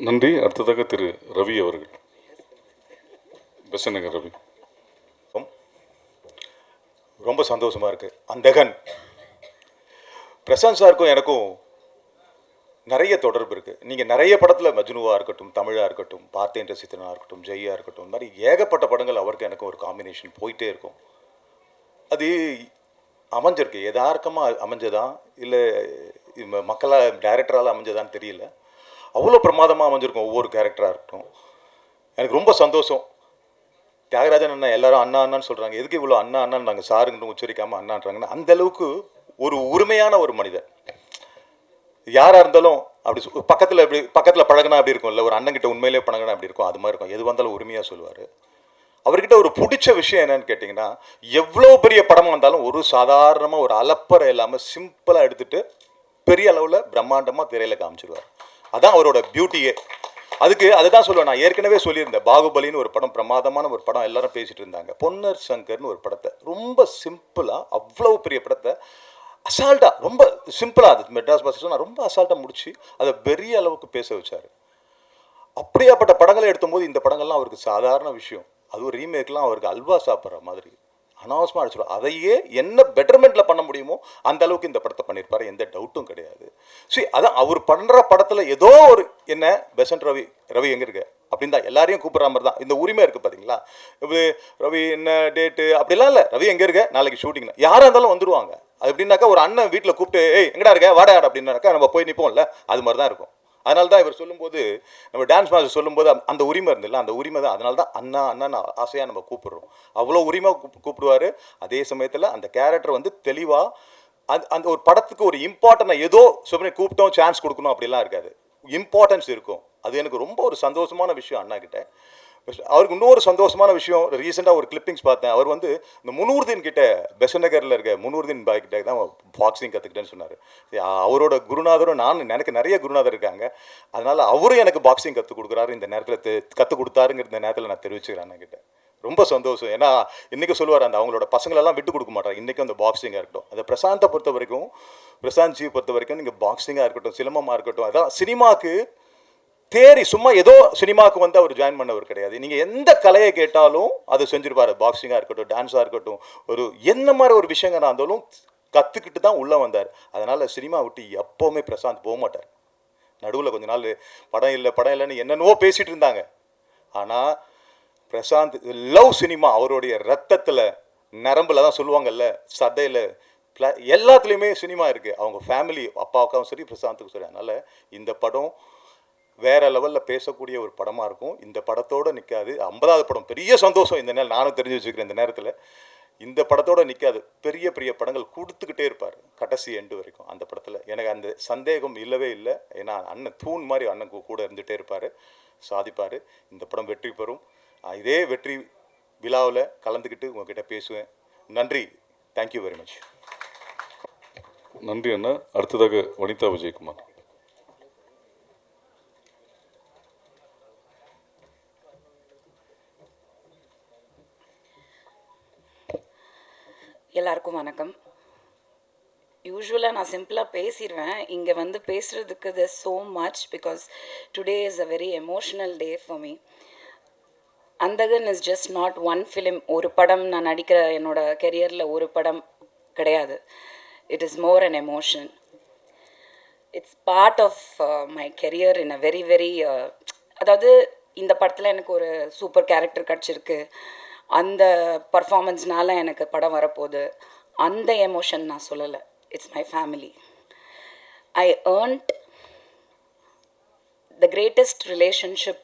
நன்றி. அடுத்ததாக திரு ரவி அவர்கள். பெசநகர் ரவி. ரொம்ப சந்தோஷமாக இருக்குது. அந்தகன் பிரசாந்த் சாருக்கும் எனக்கும் நிறைய தொடர்பு இருக்குது. நீங்கள் நிறைய படத்தில் மஜ்னுவாக இருக்கட்டும், தமிழாக இருக்கட்டும், பார்த்தேன் ரசித்தனாக இருக்கட்டும், ஜெய்யா இருக்கட்டும், இந்த மாதிரி ஏகப்பட்ட படங்கள் அவருக்கு எனக்கு ஒரு காம்பினேஷன் போயிட்டே இருக்கும். அது அமைஞ்சிருக்கு, எதார்க்கமாக அமைஞ்சதான் இல்லை மக்களால் டைரக்டரால் அமைஞ்சதான்னு தெரியல. அவ்வளோ பிரமாதமாக அமைஞ்சிருக்கும் ஒவ்வொரு கேரக்டராக இருக்கட்டும். எனக்கு ரொம்ப சந்தோஷம். தியாகராஜன் அண்ணா எல்லாரும் அண்ணா அண்ணான்னு சொல்கிறாங்க. எதுக்கு இவ்வளோ அண்ணா அண்ணான்னு நாங்கள் சாருங்கன்னு உச்சரிக்காமல் அண்ணான்றாங்கன்னா அந்தளவுக்கு ஒரு உரிமையான ஒரு மனிதர். யாராக இருந்தாலும் அப்படி பக்கத்தில் பழகினா அப்படி இருக்கும், இல்லை ஒரு அண்ணன்கிட்ட உண்மையிலே பழகினா அப்படி இருக்கும், அது மாதிரி இருக்கும். எது வந்தாலும் உரிமையாக சொல்லுவார். அவர்கிட்ட ஒரு பிடிச்ச விஷயம் என்னன்னு கேட்டிங்கன்னா, எவ்வளோ பெரிய படமாக இருந்தாலும் ஒரு சாதாரணமாக ஒரு அலப்பறை இல்லாமல் சிம்பிளாக எடுத்துகிட்டு பெரிய அளவில் பிரம்மாண்டமாக திரையில் காமிச்சிடுவார். அதான் அவரோட பியூட்டியே. அதை தான் சொல்லுவேன். நான் ஏற்கனவே சொல்லியிருந்தேன், பாகுபலின்னு ஒரு படம், பிரமாதமான ஒரு படம், எல்லாரும் பேசிகிட்டு இருந்தாங்க. பொன்னர் சங்கர்னு ஒரு படத்தை ரொம்ப சிம்பிளாக, அவ்வளோ பெரிய படத்தை அசால்ட்டாக, ரொம்ப சிம்பிளாக, அது மெட்ராஸ் பாஸ் நான் ரொம்ப அசால்ட்டாக முடிச்சு அதை பெரிய அளவுக்கு பேச வச்சார். அப்படியாப்பட்ட படங்களை எடுக்கும்போது இந்த படங்கள்லாம் அவருக்கு சாதாரண விஷயம். அது ஒரு ரீமேக்லாம் அவருக்கு அல்வா சாப்பிட்ற மாதிரி அனாவசியமாக அடிச்சிடும். அதையே என்ன பெட்டர்மெண்ட்டில் பண்ண முடியுமோ அந்த அளவுக்கு இந்த படத்தை பண்ணியிருப்பாரு, எந்த டவுட்டும் கிடையாது. சரி, அதான் அவர் பண்ணுற படத்தில் ஏதோ ஒரு என்ன பெசன்ட் ரவி எங்கே இருக்க அப்படின்னு தான் எல்லாரையும் கூப்பிட்ற மாதிரி தான் இந்த உரிமை இருக்குது. பார்த்தீங்களா, இப்போ ரவி என்ன டேட்டு அப்படிலாம் இல்லை, ரவி எங்கே இருக்க, நாளைக்கு ஷூட்டிங், யாராக இருந்தாலும் வந்துடுவாங்க. அது எப்படின்னாக்கா ஒரு அண்ணன் வீட்டில் கூப்பிட்டு ஏய் எங்கடா இருக்க வாடா அப்படின்னாக்கா நம்ம போய் நிற்போம்ல, அது மாதிரி தான் இருக்கும். அதனால தான் இவர் சொல்லும்போது, நம்ம டான்ஸ் மாஸ்டர் சொல்லும்போது அந்த உரிமை இருந்தில்ல, அந்த உரிமை தான். அதனால தான் அண்ணா அண்ணான்னு ஆசையாக நம்ம கூப்பிடுறோம். அவ்வளோ உரிமை கூப்பிடுவார். அதே சமயத்தில் அந்த கேரக்டர் வந்து தெளிவாக அந்த ஒரு படத்துக்கு ஒரு இம்பார்ட்டன்ட் ஏதோ சொல்லி கூப்பிட்டோம் சான்ஸ் கொடுக்கணும் அப்படிலாம் இருக்காது. இம்பார்ட்டன்ஸ் இருக்கும். அது எனக்கு ரொம்ப ஒரு சந்தோஷமான விஷயம் அண்ணா கிட்ட. அவருக்கு இன்னொரு சந்தோஷமான விஷயம், ரீசெண்டாக ஒரு கிளிப்பிங்ஸ் பார்த்தேன். அவர் வந்து இந்த முனூர்தீன் கிட்ட பெசநகரில் இருக்க முனூர்தீன் பாய் கிட்ட தான் பாக்ஸிங் கற்றுக்கிட்டேன்னு சொன்னார். அவரோட குருநாதரும் எனக்கு நிறைய குருநாதர் இருக்காங்க. அதனால் அவரும் எனக்கு பாக்ஸிங் கற்றுக் கொடுக்குறாரு. இந்த நேரத்தில் கற்றுக் கொடுத்தாருங்கிற இந்த நேரத்தில் நான் தெரிவிச்சுக்கிறேன் அண்ணா. ரொம்ப சந்தோஷம். ஏன்னா இன்றைக்கி சொல்லுவார், அந்த அவங்களோட பசங்களெல்லாம் விட்டு கொடுக்க மாட்டார். இன்றைக்கும் அந்த பாக்ஸிங்காக இருக்கட்டும், அந்த பிரசாந்தை பொறுத்த வரைக்கும், பிரசாந்த் ஜி பொறுத்த வரைக்கும் நீங்கள் பாக்ஸிங்காக இருக்கட்டும், சிலம்பமாக இருக்கட்டும், அதான் சினிமாவுக்கு தேரி சும்மா ஏதோ சினிமாவுக்கு வந்து அவர் ஜாயின் பண்ணவர் கிடையாது. நீங்கள் எந்த கலையை கேட்டாலும் அதை செஞ்சுருப்பார். பாக்ஸிங்காக இருக்கட்டும், டான்ஸாக இருக்கட்டும், ஒரு என்ன மாதிரி ஒரு விஷயங்களாக இருந்தாலும் கற்றுக்கிட்டு தான் உள்ளே வந்தார். அதனால் சினிமா விட்டு எப்போவுமே பிரசாந்த் போக மாட்டார். நடுவில் கொஞ்ச நாள் படம் இல்லைன்னு என்னென்னவோ பேசிகிட்டு இருந்தாங்க. ஆனால் பிரசாந்த் லவ் சினிமா அவருடைய ரத்தத்தில், நரம்பில் தான் சொல்லுவாங்கல்ல, சதையில், எல்லாத்துலேயுமே சினிமா இருக்குது. அவங்க ஃபேமிலி அப்பாவுக்காகவும் சரி, பிரசாந்துக்கும் சரி. அதனால் இந்த படம் வேறு லெவலில் பேசக்கூடிய ஒரு படமாக இருக்கும். இந்த படத்தோடு நிற்காது. 50வது படம் பெரிய சந்தோஷம். இந்த நேரம் நானும் தெரிஞ்சு வச்சுக்கிறேன். இந்த நேரத்தில் இந்த படத்தோடு நிற்காது. பெரிய பெரிய படங்கள் கொடுத்துக்கிட்டே இருப்பார் கடைசி எண்டு வரைக்கும். அந்த படத்தில் எனக்கு அந்த சந்தேகம் இல்லவே இல்லை. ஏன்னா அண்ணன் தூண் மாதிரி அண்ணன் கூட இருந்துகிட்டே இருப்பார், சாதிப்பார். இந்த படம் வெற்றி பெறும். இதே வெற்றி விழாவில் கலந்துக்கிட்டு உங்ககிட்ட பேசுவேன். நன்றி. Thank you very much. நன்றி அண்ணா. அடுத்ததாக வனிதா விஜயகுமார். எல்லாருக்கும் வணக்கம். யூஸ்வலாக நான் சிம்பிளாக பேசிடுவேன். இங்கே வந்து பேசுகிறதுக்கு there's so much because today is a very emotional day for me. Andhagan is just not one film. ஒரு படம் நான் நடிக்கிற என்னோட கெரியரில் ஒரு படம் கிடையாது. It is more an emotion. It's part of my career in a very very அதாவது இந்த படத்தில் எனக்கு ஒரு சூப்பர் கேரக்டர் கிடச்சிருக்கு, அந்த பர்ஃபார்மன்ஸ்னால எனக்கு படம் வரப்போகுது, அந்த எமோஷன் நான் சொல்லலை. It's my family. I earned the greatest relationship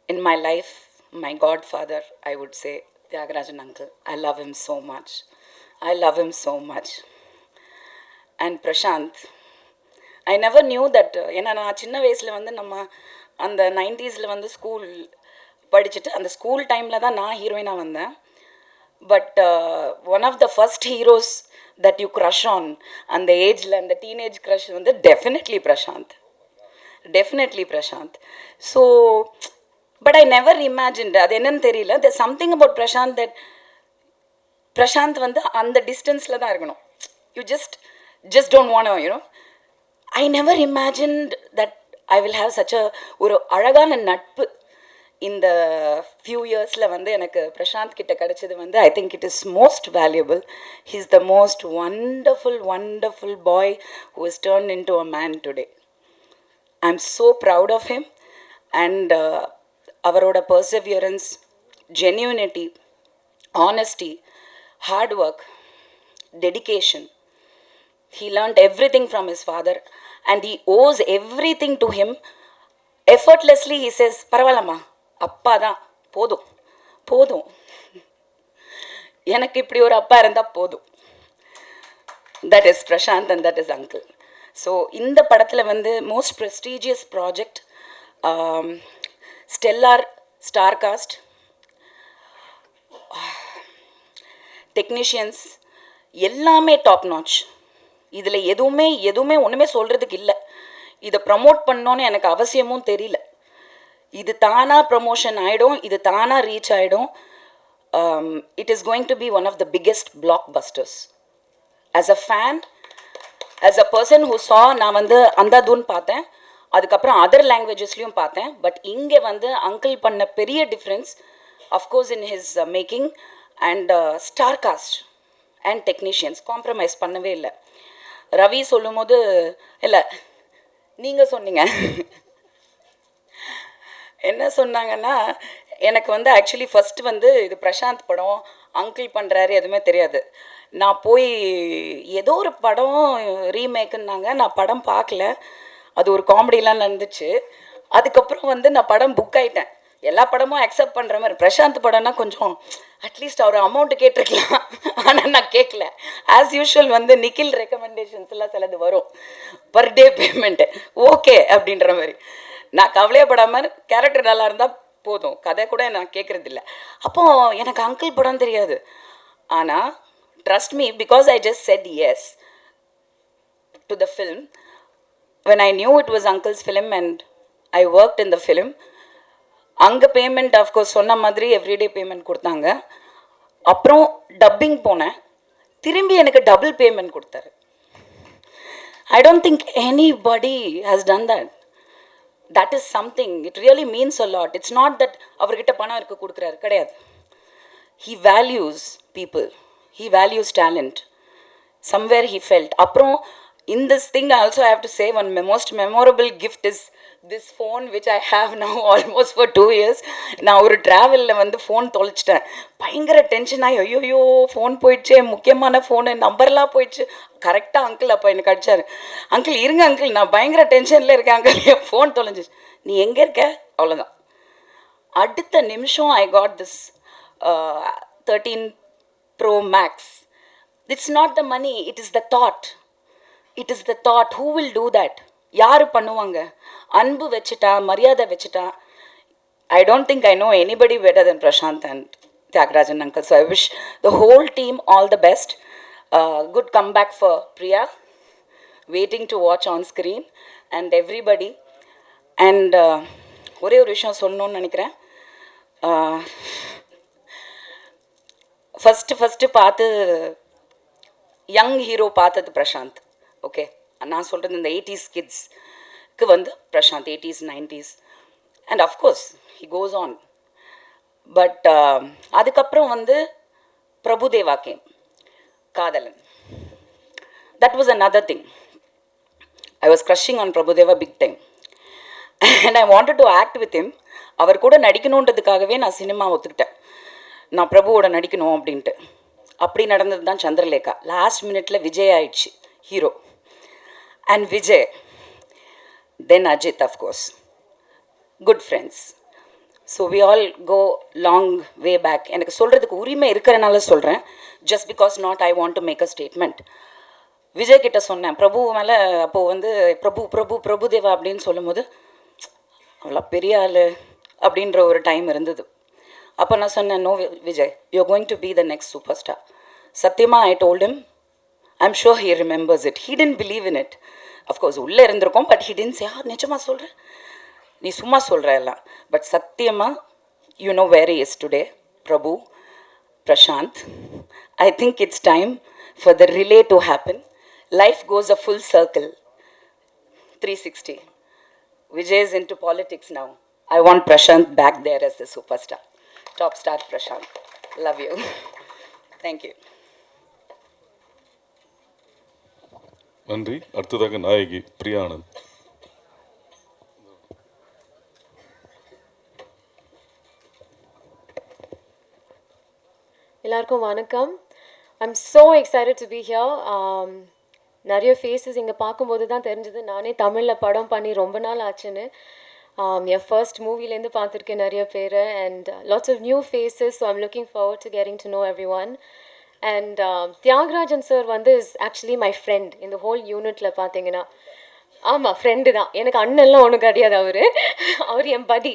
in my life, my godfather, I would say, Tyagarajan uncle. I love him so much. I love him so much. And Prashant, I never knew that. ஏன்னா நான் சின்ன வயசில் வந்து நம்ம அந்த 90s வந்து school படிச்சுட்டு அந்த ஸ்கூல் டைமில் தான் நான் ஹீரோயினாக வந்தேன். But one of the first heroes that you crush on அந்த ஏஜில், அந்த டீனேஜ் க்ரஷ் வந்து definitely Prashanth. So but I never imagined, அது என்னன்னு தெரியல, there's something about Prashanth that Prashanth வந்து அந்த டிஸ்டன்ஸில் தான் இருக்கணும். You just don't want to, you know. I never imagined that I will have such a ஒரு அழகான நட்பு இந்த ஃபியூ இயர்ஸில் வந்து எனக்கு பிரசாந்த் கிட்ட கிடைச்சது வந்து I think it is most valuable. He is the most wonderful bye who has turned into a man today. I'm so proud of him. And அவரோட perseverance, genuinity, honesty, hard work, dedication. He learned everything from his father and he owes everything to him. Effortlessly he says, பரவாயில்லம்மா, அப்பா தான், போதும் எனக்கு இப்படி ஒரு அப்பா இருந்தால் போதும். That is Prashanth and that is uncle. So இந்த படத்தில் வந்து most prestigious project, stellar star cast, technicians எல்லாமே டாப் நாச். இதில் எதுவுமே ஒன்றுமே சொல்கிறதுக்கு இல்லை. இதை ப்ரமோட் பண்ணோன்னு எனக்கு அவசியமும் தெரியல. இது தானாக ப்ரமோஷன் ஆகிடும், இது தானாக ரீச் ஆகிடும். It is going to be one of the biggest blockbusters. As a fan, as a person who saw, நான் வந்து அந்தாதூன் பார்த்தேன், அதுக்கப்புறம் அதர் லாங்குவேஜஸ்லையும் பார்த்தேன். பட் இங்கே வந்து அங்கிள் பண்ண பெரிய difference of course in his making and star cast and technicians compromise பண்ணவே இல்லை. ரவி சொல்லும் போது, இல்லை நீங்கள் சொன்னீங்க, என்ன சொன்னாங்கன்னா, எனக்கு வந்து ஆக்சுவலி ஃபஸ்ட்டு வந்து இது பிரசாந்த் படம், அங்கிள் பண்ணுறாரு, எதுவுமே தெரியாது. நான் போய் ஏதோ ஒரு படம் ரீமேக்குன்னாங்க, நான் படம் பார்க்கல. அது ஒரு காமெடிலாம் நடந்துச்சு. அதுக்கப்புறம் வந்து நான் படம் புக் ஆகிட்டேன். எல்லா படமும் அக்செப்ட் பண்ணுற மாதிரி. பிரசாந்த் படம்னா கொஞ்சம் அட்லீஸ்ட் அவர் அமௌண்ட்டு கேட்டிருக்கலாம், ஆனால் நான் கேட்கல. ஆஸ் யூஷுவல் வந்து நிக்கில் ரெக்கமெண்டேஷன்ஸ்லாம் சிலது வரும், பர் டே பேமெண்ட்டு, ஓகே அப்படின்ற மாதிரி. நான் கவலையப்படாமல் கேரக்டர் நல்லா இருந்தால் போதும், கதை கூட நான் கேட்குறதில்ல. அப்போது எனக்கு அங்கிள் படம் தெரியாது. ஆனால் trust me, because I just said yes to the film, when I knew it was uncle's film and I worked in the film, அங்கே பேமெண்ட் ஆஃப்கோர்ஸ் சொன்ன மாதிரி எவ்ரிடே பேமெண்ட் கொடுத்தாங்க. அப்புறம் டப்பிங் போனேன், திரும்பி எனக்கு டபுள் பேமெண்ட் கொடுத்தாரு. I don't think anybody has done that. That is something, it really means a lot. It's not that அவர்கிட்ட பணம் இருக்க கொடுக்குறாரு, கிடையாது. He values people, he values talent. Somewhere he felt. அப்புறம் in this thing I also have to say one most memorable gift is this phone which I have now almost for 2 years. நான் ஒரு ட்ராவலில் வந்து phone தொலைச்சிட்டேன். பயங்கர tension ஆகி, ஐயோயோ phone போயிடுச்சு, முக்கியமான ஃபோனு, நம்பர்லாம் போயிடுச்சு. கரெக்டாக அங்கிள் அப்போ எனக்கு அடிச்சார். அங்கிள் இருங்க அங்கிள், நான் பயங்கர டென்ஷனில் இருக்கேன் அங்கிள், என் ஃபோன் தொலைஞ்சிச்சு. நீ எங்கே இருக்க? அவ்வளோதான். அடுத்த நிமிஷம் I got this 13 Pro Max. It's not the money, it is the thought. It is the thought. Who will do that? யார் பண்ணுவாங்க? அன்பு வச்சுட்டா, மரியாதை வச்சுட்டா. I don't think I know anybody better than Prashant and Tyagarajan uncle. So I wish the whole team all the best. Good comeback for Priya. Waiting to watch on screen and everybody. And ஒரே ஒரு விஷயம் சொல்லணும்னு நினைக்கிறேன். First பார்த்து young hero பார்த்தது Prashanth. Okay, நான் சொல்கிறது இந்த 80s கிட்ஸ்க்கு வந்து Prashanth 80s 90s and of course he goes on. But அதுக்கப்புறம் வந்து Prabhudeva came, Kadhalan. That was another thing. I was crushing on Prabhudeva big time and I wanted to act with him. அவர் கூட நடிக்கணுன்றதுக்காகவே நான் சினிமா ஒத்துக்கிட்டேன், நான் பிரபுவோட நடிக்கணும் அப்படின்ட்டு. அப்படி நடந்தது தான் சந்திரலேகா. லாஸ்ட் மினிட்ல விஜய் ஆயிடுச்சு hero. And Vijay, then Ajit, of course. Good friends. So we all go long way back. எனக்கு சொல்கிறதுக்கு உரிமை இருக்கிறனால சொல்கிறேன். Just because not I want to make a statement. Vijay கிட்ட சொன்னேன் பிரபு மேலே. அப்போது வந்து பிரபுதேவா அப்படின்னு சொல்லும்போது அவ்வளோ பெரிய ஆள் அப்படின்ற ஒரு டைம் இருந்தது. அப்போ நான் சொன்னேன், no Vijay, you are going to be the next superstar. சத்தியமாக I told him. I'm sure he remembers it. He didn't believe in it. Of course, உள்ளே இருந்திருக்கோம், பட் he didn't say, நிஜமாக சொல்கிறேன், நீ சும்மா சொல்கிற எல்லாம். பட் சத்தியமாக, you know where he is today, Prabhu, Prashant. I think it's time for the relay to happen. Life goes a full circle, 360. Vijay is into politics now. I want Prashant back there as the superstar. Top star Prashant. Love you. Thank you. நன்றி. அடுத்ததாக நாயகி பிரியா ஆனந்த். எல்லாருக்கும் வணக்கம். I'm so excited to be here. நிறைய faces இங்கே பார்க்கும்போது தான் தெரிஞ்சது நானே தமிழில் படம் பண்ணி ரொம்ப நாள் ஆச்சுன்னு. என் ஃபர்ஸ்ட் மூவிலேருந்து பார்த்துருக்கேன் நிறைய பேர், and lots of new faces. So I'm looking forward to getting to know everyone. And Thiagarajan sir வந்து இஸ் ஆக்சுவலி மை ஃப்ரெண்ட் இந்த ஹோல் யூனிட்டில் பார்த்தீங்கன்னா. ஆமாம், ஃப்ரெண்டு தான், எனக்கு அண்ணன்லாம் ஒன்றும் கிடையாது. அவர் என் படி.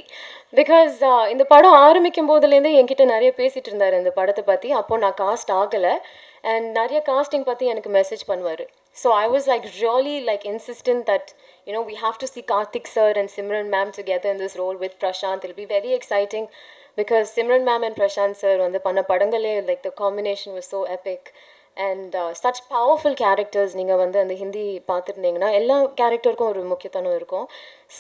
பிகாஸ் இந்த படம் ஆரம்பிக்கும் போதுலேருந்து என்கிட்ட நிறைய பேசிகிட்டு இருந்தார் இந்த படத்தை பற்றி. அப்போது நான் காஸ்ட் ஆகலை அண்ட் நிறைய காஸ்டிங் பற்றி எனக்கு மெசேஜ் பண்ணுவார். So I was like really like insistent that we have to see Karthik sir and Simran ma'am together in this role with Prashant. It'll be very exciting because Simran ma'am and Prashant sir on the panna padangale, like the combination was so epic and such powerful characters. Ninga vandu and Hindi paathirundinga ella character ku oru mukkiyathanam irukum.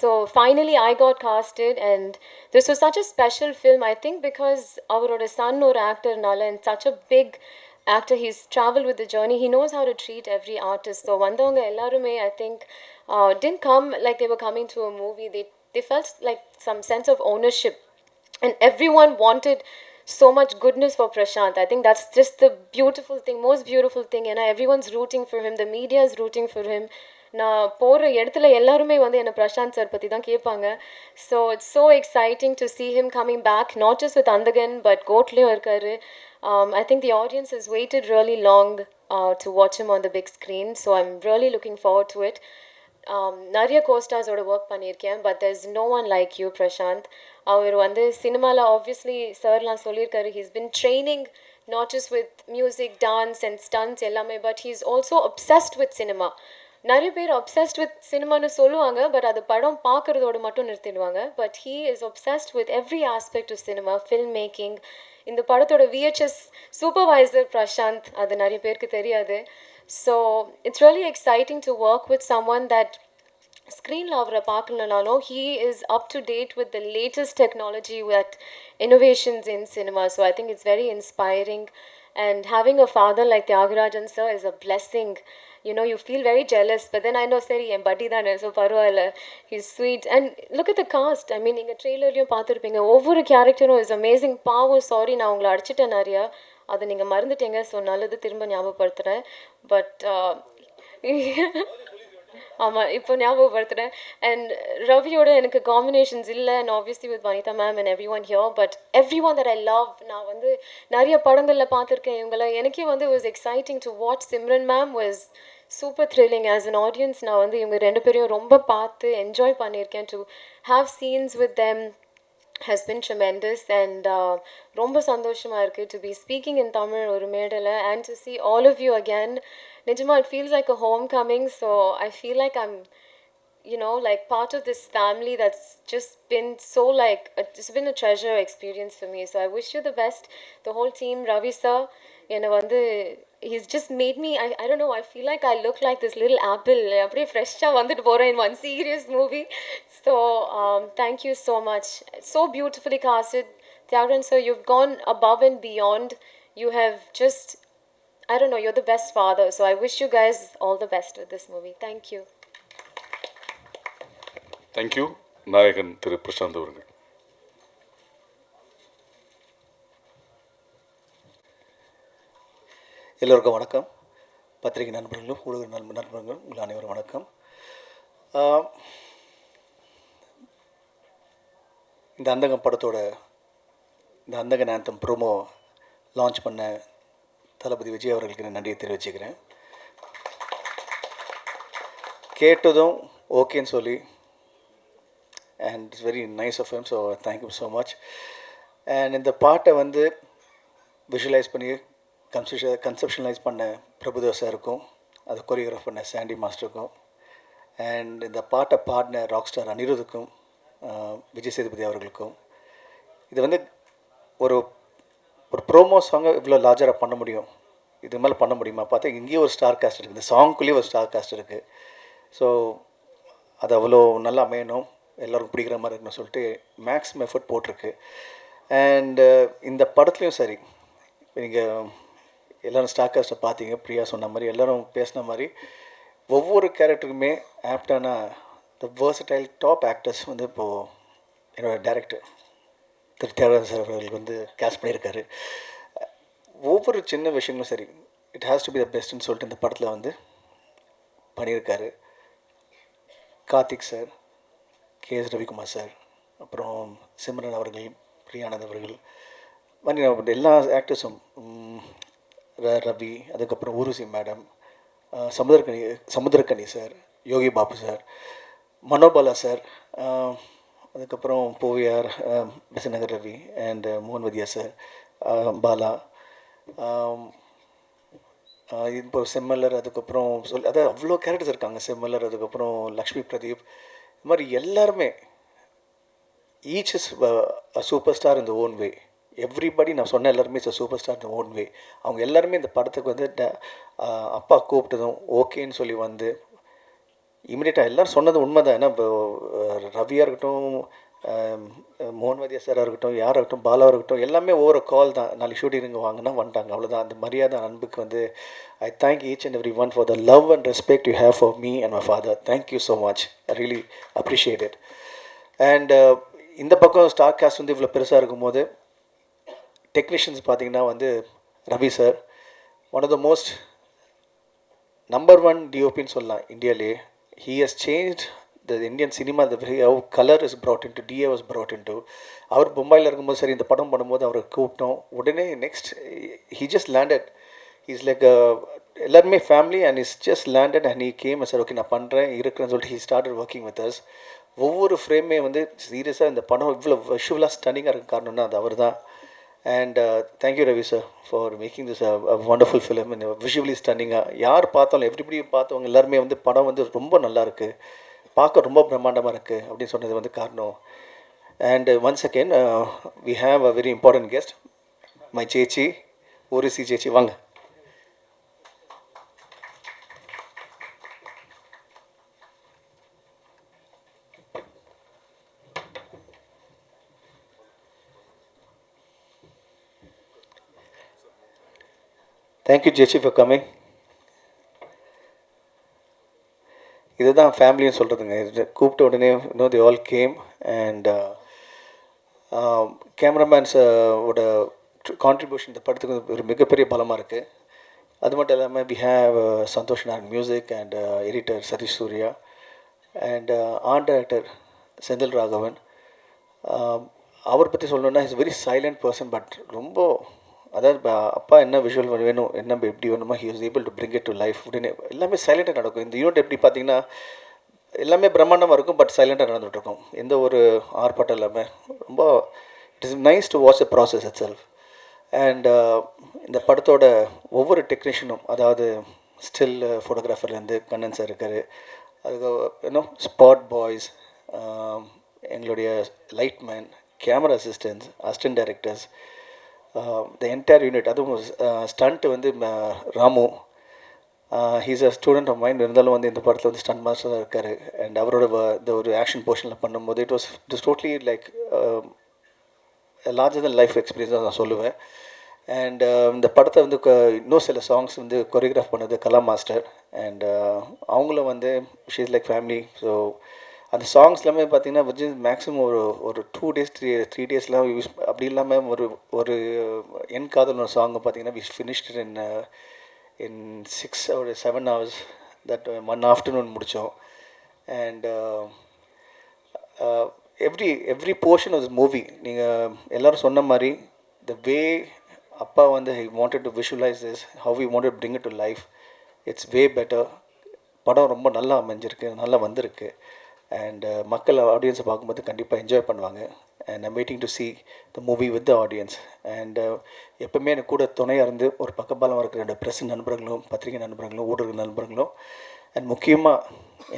So finally I got casted and this was such a special film, I think, because avaroda son or actor nala and such a big actor, he's traveled with the journey, he knows how to treat every artist. So vandavanga ellarume I think didn't come like they were coming to a movie. They felt like some sense of ownership and everyone wanted so much goodness for Prashant. I think that's just the beautiful thing, most beautiful thing. Everyone's rooting for him, the media is rooting for him, நான் போகிற இடத்துல எல்லாருமே வந்து என்னை Prashanth sir பற்றி தான் கேட்பாங்க. So it's so exciting to see him coming back, not just with Andhagan but கோட்லேயும் இருக்காரு. I think the audience has waited really long to watch him on the big screen, so I'm really looking forward to it. நிறைய கோஸ்டார்ஸோட work பண்ணியிருக்கேன், but there is no one like you, Prashanth. அவர் வந்து சினிமாவில் obviously சார்லாம் சொல்லியிருக்காரு, he's been training not just with music, dance and stunts எல்லாமே, but he's also obsessed with cinema. நிறைய பேர் obsessed with சினிமான்னு சொல்லுவாங்க, பட் அது படம் பார்க்குறதோடு மட்டும் நிறுத்திடுவாங்க. But he is obsessed with every aspect of cinema, film making. இந்த படத்தோட VHS சூப்பர்வைசர் பிரசாந்த், அது நிறைய பேருக்கு தெரியாது. So it's really exciting to work with someone that ஸ்க்ரீனில் அவரை பார்க்கலனாலும் he is up to date with the latest technology, with innovations in cinema. So I think it's very inspiring, and having a father like Tyagarajan sir is a blessing. You know, you feel very jealous, but then I know seri en buddy dhaan, so parvailla, he's sweet. And look at the cast. I mean, inga trailer liyum paathirupinga, ovvoru character is amazing. Paavu, sorry na ungala adichiten nariya, adu neenga marunditenga, so nalladhu thirumba nyabagappadutren. But ஆமாம், இப்போ ஞாபகப்படுத்துகிறேன். And ரவியோட எனக்கு combinations இல்லை, and obviously with Vanitha ma'am and every one here, but every one that I love. நான் வந்து நிறைய படங்களில் பார்த்துருக்கேன் இவங்கள. எனக்கே வந்து was exciting to watch Simran ma'am, was super thrilling. As an audience நான் வந்து இவங்க ரெண்டு பேரையும் ரொம்ப பார்த்து என்ஜாய் பண்ணியிருக்கேன். To have scenes with them has been tremendous, and ரொம்ப சந்தோஷமாக இருக்குது to be speaking in Tamil ஒரு மேடையில், and to see all of you again. நிஜமா it feels like a homecoming, so I feel like I'm, you know, like part of this family that's just been so like, it's been a treasure experience for me. So I wish you the best, the whole team. Ravi sir, என்னை வந்து he's just made me, I don't know, I feel like I look like this little apple, அப்படியே ஃப்ரெஷ்ஷாக வந்துட்டு போகிறேன் in one serious movie. So thank you so much. So beautifully casted. Tyagarajan sir, you've gone above and beyond. You have just, I don't know, you're the best father. So I wish you guys all the best with this movie. Thank you. Thank you. நாயகன் திரு பிரசாந்த் அவர்கள். எல்லோருக்கும் வணக்கம். பத்திரிகை நண்பர்களும் ஊடக நண்பர்களும் உங்கள் அனைவரும் வணக்கம். இந்த அந்தகம் படத்தோட இந்த அந்தகன் ஆந்தம் ப்ரோமோ லான்ச் பண்ண தளபதி விஜய் அவர்களுக்கு நான் நன்றியை தெரிவிச்சுக்கிறேன். கேட்டதும் ஓகேன்னு சொல்லி, and it's very nice of him, so thank you so much. And இந்த பாட்டை வந்து விஷுவலைஸ் பண்ணி கன்செப்ஷனலைஸ் பண்ண பிரபுதேவா சாருக்கும், அதை கொரியோகிராஃப் பண்ண சாண்டி மாஸ்டருக்கும், அண்ட் இந்த பாட்டை பாடின ராக் ஸ்டார் அனிருத்துக்கும், விஜய் சேதுபதி அவர்களுக்கும். இது வந்து ஒரு ஒரு ப்ரோமோ சாங்கை இவ்வளோ லார்ஜராக பண்ண முடியும், இது மேலே பண்ண முடியுமா பார்த்தா இங்கேயும் ஒரு ஸ்டார் காஸ்ட் இருக்குது, இந்த சாங்குள்ளேயும் ஒரு ஸ்டார் காஸ்ட் இருக்குது. ஸோ அது அவ்வளோ நல்லா அமையணும், எல்லோரும் பிடிக்கிற மாதிரி இருக்குன்னு சொல்லிட்டு மேக்ஸிமம் எஃபர்ட் போட்டிருக்கு. அண்டு இந்த படத்துலையும் சரி, நீங்கள் எல்லோரும் ஸ்டார் காஸ்ட்டை பார்த்தீங்க, பிரியா சொன்ன மாதிரி எல்லோரும் பேசின மாதிரி ஒவ்வொரு கேரக்டருக்குமே ஆப்டான த வேர்சடைல் டாப் ஆக்டர்ஸ் வந்து இப்போது என்னோடய டைரக்டர் திரு தியாகராஜன் சார் அவர்களுக்கு வந்து கேஸ்ட் பண்ணியிருக்காரு. ஒவ்வொரு சின்ன விஷயங்களும் சரி, it has to be the பெஸ்ட்னு சொல்லிட்டு இந்த படத்தில் வந்து பண்ணியிருக்காரு. Karthik sir, KS Ravikumar sir, அப்புறம் சிம்ரன் அவர்கள், பிரியானந்த் அவர்கள், மாதிரி எல்லா ஆக்டர்ஸும், ரவி, அதுக்கப்புறம் Urvashi madam, Samuthirakani sir, Yogi Babu sir, Manobala sir, அதுக்கப்புறம் போவியார், பெசநகர் ரவி அண்ட் மோகன்வதியா சார், பாலா, இப்போ செம்மலர், அதுக்கப்புறம் அதாவது அவ்வளோ கேரக்டர்ஸ் இருக்காங்க. செம்மலர், அதுக்கப்புறம் லக்ஷ்மி பிரதீப், இது மாதிரி எல்லாருமே each is a super star in the own way. Everybody நான் சொன்ன எல்லாருமே it's a super star in the own way. அவங்க எல்லாருமே இந்த படத்துக்கு வந்து அப்பா கூப்பிட்டதும் ஓகேன்னு சொல்லி வந்து இமீடியட்டாக எல்லோரும் சொன்னது உண்மை தான். ஏன்னா இப்போ ரவியாக இருக்கட்டும், மோகன்வதியா சாராக இருக்கட்டும், யாராக இருக்கட்டும், பாலாவாக இருக்கட்டும், எல்லாமே ஒவ்வொரு கால் தான். நாளைக்கு ஷூட்டிங் இங்கே வாங்கினா வந்துட்டாங்க, அவ்வளோதான். அந்த மரியாதை அன்புக்கு வந்து I thank each and every one for the love and respect you have for me and my father. Thank you so much, I really appreciate it. And இந்த பக்கம் ஸ்டார் காஸ்ட் வந்து இவ்வளோ பெருசாக இருக்கும்போது டெக்னீஷியன்ஸ் பார்த்திங்கன்னா வந்து Ravi sir one of the most number 1 டிஓபின்னு சொல்லலாம் இந்தியாவிலே. he has changed the Indian cinema, the way how color is brought into, DA was brought into. அவர் மும்பையில் இருக்கும்போது சரி, இந்த படம் பண்ணும்போது அவரை கூப்பிட்டோம். உடனே next he just landed. He's like எல்லாருமே family and is just landed and he came sir, okay நான் பண்ணுறேன் இருக்கிறேன்னு சொல்லிட்டு he started working with us. ஒவ்வொரு ஃப்ரேமே வந்து சீரியஸாக இந்த படம் இவ்வளோ விஷுவலாக ஸ்டன்னிங்காக இருக்க காரணம்னா அது அவர் தான். And thank you Ravi sir for making this wonderful film and visually ஸ்டன்னிங்காக. யார் பார்த்தாலும் எவ்ரிபடி பார்த்தவங்க எல்லாருமே வந்து படம் வந்து ரொம்ப நல்லா இருக்குது, பார்க்க ரொம்ப பிரம்மாண்டமாக இருக்குது அப்படின்னு சொன்னது வந்து காரணம். And once again we have a very important guest, my சேச்சி ஓரிசி சேச்சி, வாங்க. தேங்க்யூ ஜெச்சி ஃபார் கம்மிங். இதுதான் ஃபேமிலின்னு சொல்கிறதுங்க. கூப்பிட்ட உடனே தி ஆல் கேம். அண்ட் கேமராமேன்ஸோட கான்ட்ரிபியூஷன் இந்த படத்துக்கு ஒரு மிகப்பெரிய பலமாக இருக்குது. அது மட்டும் இல்லாமல் we have Santhosh Narayan music and editor Sathish Suriya and art director Senthil Raghavan. அவர் பற்றி சொல்லணுன்னா is very silent person, but ரொம்ப அதாவது அப்பா என்ன விஷுவல் வேணும், என்ன எப்படி வேணுமோ he was able to bring it to life. உடனே எல்லாமே சைலண்ட்டாக நடக்கும். இந்த யூனிட் எப்படி பார்த்தீங்கன்னா எல்லாமே பிரம்மாண்டமாக இருக்கும், பட் சைலண்ட்டாக நடந்துகிட்ருக்கும், எந்த ஒரு ஆர்ப்பாட்டம் இல்லாமல். ரொம்ப it is nice to watch the process it self. And இந்த படத்தோட ஒவ்வொரு டெக்னீஷியனும், அதாவது ஸ்டில் ஃபோட்டோகிராஃபர்லேருந்து கண்ணன் சார் இருக்கார், அதுக்கு இன்னும் ஸ்பாட் பாய்ஸ், எங்களுடைய lightman, camera assistants, assistant directors, the entire unit. அதுவும் ஸ்டண்ட் வந்து Ramu, he's a student of mind, இருந்தாலும் வந்து இந்த படத்தில் வந்து ஸ்டண்ட் மாஸ்டராக இருக்கார். அண்ட் அவரோட இந்த ஒரு ஆக்ஷன் போர்ஷனில் பண்ணும்போது it was totally like larger than life experience தான் நான் சொல்லுவேன். அண்ட் இந்த படத்தை வந்து இன்னும் சில சாங்ஸ் வந்து கொரியோகிராஃப் பண்ணது கலா மாஸ்டர். அண்ட் அவங்களும் வந்து she is like family. So அந்த சாங்ஸ் எல்லாமே பார்த்தீங்கன்னா விச் இஸ் மேக்ஸிமம் ஒரு 2 days 3 daysலாம் யூஸ், அப்படி இல்லாமல் ஒரு என் காதல் ஒரு சாங்கை பார்த்தீங்கன்னா we finished in 6 or 7 hours. That 1 afternoon முடித்தோம். And every portion of this movie, நீங்கள் எல்லோரும் சொன்ன மாதிரி த வே அப்பா வந்து he wanted to visualise this, how he wanted bring it to life, it's way better. படம் ரொம்ப நல்லா அமைஞ்சிருக்கு, நல்லா வந்திருக்கு. அண்ட் மக்கள் ஆடியன்ஸை பார்க்கும்போது கண்டிப்பாக என்ஜாய் பண்ணுவாங்க. And I'm waiting to see the movie with the audience. And எப்போவுமே எனக்கு கூட துணையாக இருந்து ஒரு பக்கபாலமாக இருக்கிற என்னோடய ப்ரெஸ் நண்பர்களும், பத்திரிகை நண்பர்களும், ஊடக நண்பர்களும், அண்ட் முக்கியமாக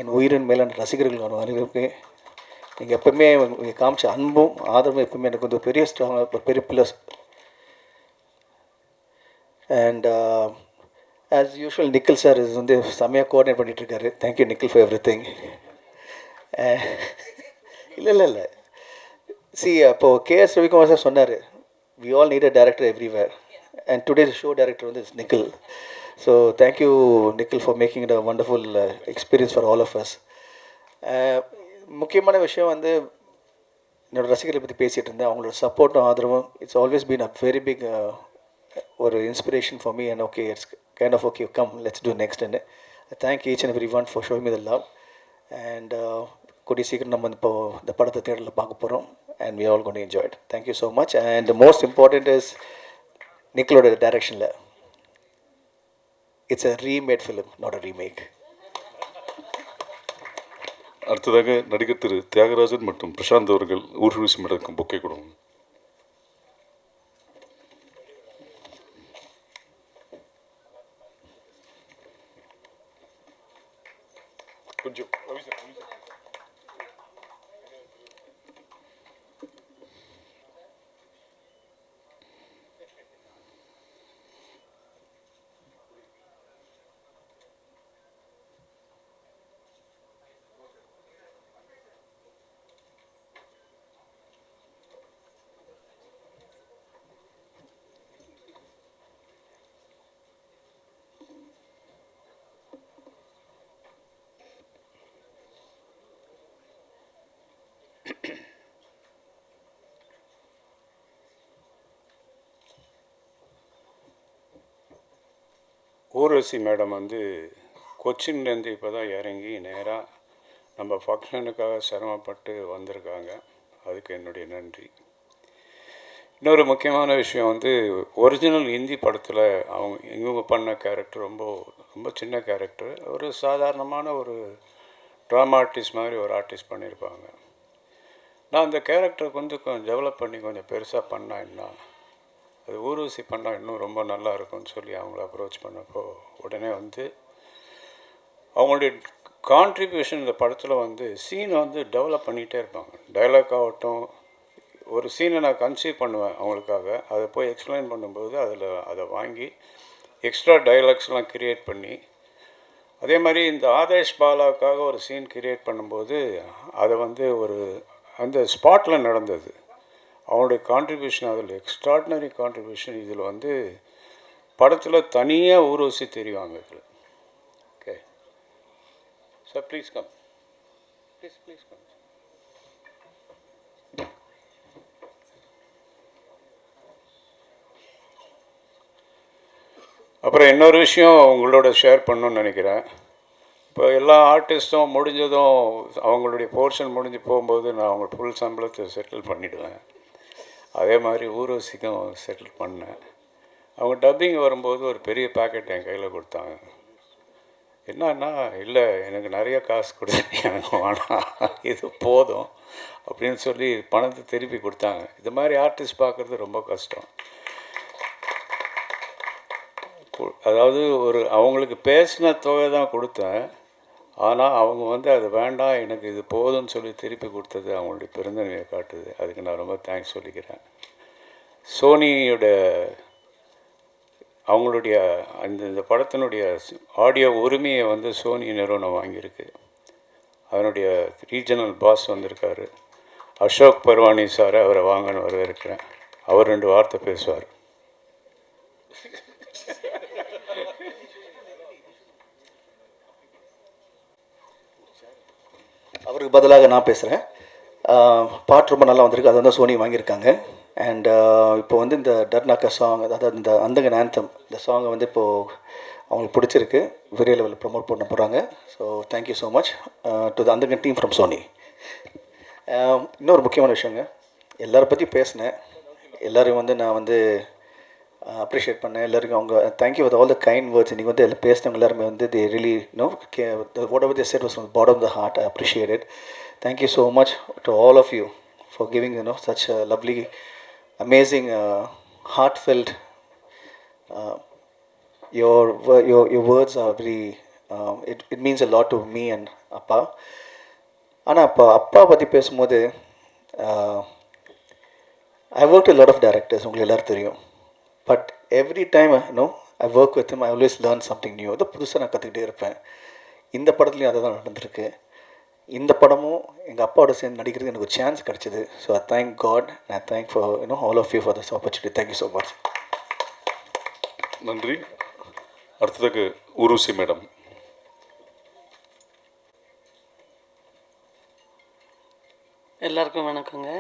என் உயிரின் மேலான ரசிகர்கள் அனைவருக்கு நீங்கள் எப்போவுமே நீங்கள் காமிச்ச அன்பும் ஆதரவும் எப்போவுமே எனக்கு வந்து பெரிய ஸ்ட்ராங்காக ஒரு பெரிய pillars. And as usual Nikhil sir இது வந்து செம்மையாக கோஆர்டினேட் பண்ணிகிட்ருக்காரு. Thank you Nikhil for everything. இல்லை சி, அப்போது கேஎஸ் ரவிக்குமார் சார் சொன்னார் we all need a director everywhere, and today show director வந்து is Nikhil. So thank you Nikhil for making it a wonderful experience for all of us. முக்கியமான விஷயம் வந்து என்னோடய ரசிகர்களை பற்றி பேசிகிட்டு இருந்தேன். அவங்களோட சப்போர்ட்டும் ஆதரவும் it's always been a very big ஒரு inspiration for me. And okay it's kind of okay come let's do next. And thank each and every one for showing me the love. And கூடிய சீக்கிரம் நம்ம இப்போ இந்த படத்தை தேட்டரில் பார்க்க போகிறோம். And we all gonna enjoy it. Thank you so much. And most important is நிக்கிலோட டைரக்ஷனில் it's a remade film, not a remake. அடுத்ததாக நடிகர் திரு தியாகராஜன் மற்றும் பிரசாந்த் அவர்கள் ஊர்வசி மேடத்துக்கு பொக்கே கொடுங்க. கொஞ்சம் ஊர்வசி மேடம் வந்து கொச்சின்லேருந்து இப்போ தான் இறங்கி நேராக நம்ம ஃபங்க்ஷனுக்காக சிரமப்பட்டு வந்திருக்காங்க. அதுக்கு என்னுடைய நன்றி. இன்னொரு முக்கியமான விஷயம் வந்து ஒரிஜினல் ஹிந்தி படத்தில் இவங்க பண்ண கேரக்டர் ரொம்ப ரொம்ப சின்ன கேரக்டர். ஒரு சாதாரணமான ஒரு ட்ராமா ஆர்டிஸ்ட் மாதிரி ஒரு ஆர்டிஸ்ட் பண்ணியிருப்பாங்க. நான் அந்த கேரக்டருக்கு வந்து கொஞ்சம் டெவலப் பண்ணி கொஞ்சம் பெருசாக பண்ணால் என்ன, அது ஊர்வசி பண்ணால் இன்னும் ரொம்ப நல்லா இருக்கும்னு சொல்லி அவங்கள அப்ரோச் பண்ணப்போ உடனே வந்து அவங்களுடைய கான்ட்ரிபியூஷன் இந்த படத்தில் வந்து சீனை வந்து டெவலப் பண்ணிகிட்டே இருப்பாங்க. டைலாக் ஆகட்டும், ஒரு சீனை நான் கன்சீவ் பண்ணுவேன் அவங்களுக்காக, அதை போய் எக்ஸ்பிளைன் பண்ணும்போது அதை வாங்கி எக்ஸ்ட்ரா டைலாக்ஸ்லாம் க்ரியேட் பண்ணி, அதே மாதிரி இந்த ஆதேஷ் பாலாவுக்காக ஒரு சீன் க்ரியேட் பண்ணும்போது அதை வந்து அந்த ஸ்பாட்டில் நடந்தது. அவனுடைய கான்ட்ரிபியூஷன் அதில் எக்ஸ்ட்ராடினரி கான்ட்ரிபியூஷன். இதில் வந்து படத்தில் தனியாக ஊர்வசி தெரிவாங்க இதில். Okay sir, please come, please come. அப்புறம் இன்னொரு விஷயம் உங்களோட ஷேர் பண்ணணுன்னு நினைக்கிறேன். இப்போ எல்லா ஆர்டிஸ்ட்டும் முடிஞ்சதும் அவங்களுடைய போர்ஷன் முடிஞ்சு போகும்போது நான் அவங்க ஃபுல் சம்பளத்தை செட்டில் பண்ணிவிடுவேன். அதே மாதிரி ஊர்வசிக்கும் செட்டில் பண்ணேன். அவங்க டப்பிங் வரும்போது ஒரு பெரிய பேக்கெட் என் கையில் கொடுத்தாங்க. என்னன்னா, இல்லை எனக்கு நிறைய காசு கொடுத்து எனக்கு வேணாம், இது போதும் அப்படின்னு சொல்லி பணத்தை திருப்பி கொடுத்தாங்க. இது மாதிரி ஆர்டிஸ்ட் பார்க்குறது ரொம்ப கஷ்டம். அதாவது அவங்களுக்கு பேசின தொகை தான் கொடுத்தேன், ஆனால் அவங்க வந்து அது வேண்டாம் எனக்கு இது போதும்னு சொல்லி திருப்பி கொடுத்தது அவங்களுடைய பெருந்தன்மையை காட்டுது. அதுக்கு நான் ரொம்ப தேங்க்ஸ் சொல்லிக்கிறேன். சோனியோட அவங்களுடைய இந்த படத்தினுடைய ஆடியோ உரிமையை வந்து சோனி நிறுவனம் வாங்கியிருக்கு. அதனுடைய ரீஜனல் பாஸ் வந்திருக்காரு, அசோக் பர்வானி சார். அவரை வாங்கன்னு வரவேற்கிறேன். அவர் 2 வார்த்தை பேசுவார். அவருக்கு பதிலாக நான் பேசுகிறேன். பாட்டு ரொம்ப நல்லா வந்திருக்கு, அது வந்து சோனி வாங்கியிருக்காங்க. அண்ட் இப்போ வந்து இந்த டர்னாக்கா சாங், அதாவது இந்த அந்தகன் ஆந்தம், இந்த சாங்கை வந்து இப்போது அவங்களுக்கு பிடிச்சிருக்கு, பெரிய லெவலில் ப்ரொமோட் பண்ண போகிறாங்க. So thank you so much to the Andhagan team from Sony. இன்னொரு முக்கியமான விஷயங்க, எல்லாரை பற்றி பேசினேன், எல்லோரும் வந்து நான் வந்து அப்ரிஷியேட் பண்ணேன். எல்லாருக்கும் அவங்க thank you with all the kind words. இன்றைக்கி வந்து எல்லாம் பேசினவங்க எல்லாருமே வந்து they really whatever they said was from the bottom of the heart. I appreciate it. Thank you so much to all of you for giving such a lovely, amazing, heartfelt, your words are very, it means a lot to me and அப்பா. ஆனால் அப்பா பற்றி பேசும்போது I worked with a lot of directors, உங்களுக்கு எல்லோரும் தெரியும். But every time I work with him, I always learn something new. அதை புதுசாக நான் கற்றுக்கிட்டே இருப்பேன். இந்த படத்துலையும் அதை தான் நடந்திருக்கு. இந்த படமும் எங்கள் அப்பாவோட சேர்ந்து நடிக்கிறது எனக்கு ஒரு சான்ஸ் கிடச்சிது. So I thank God and I thank for all of you for this opportunity. Thank you so much. நன்றி. அடுத்ததுக்கு ஊர்வசி மேடம். எல்லாருக்கும் வணக்கங்க.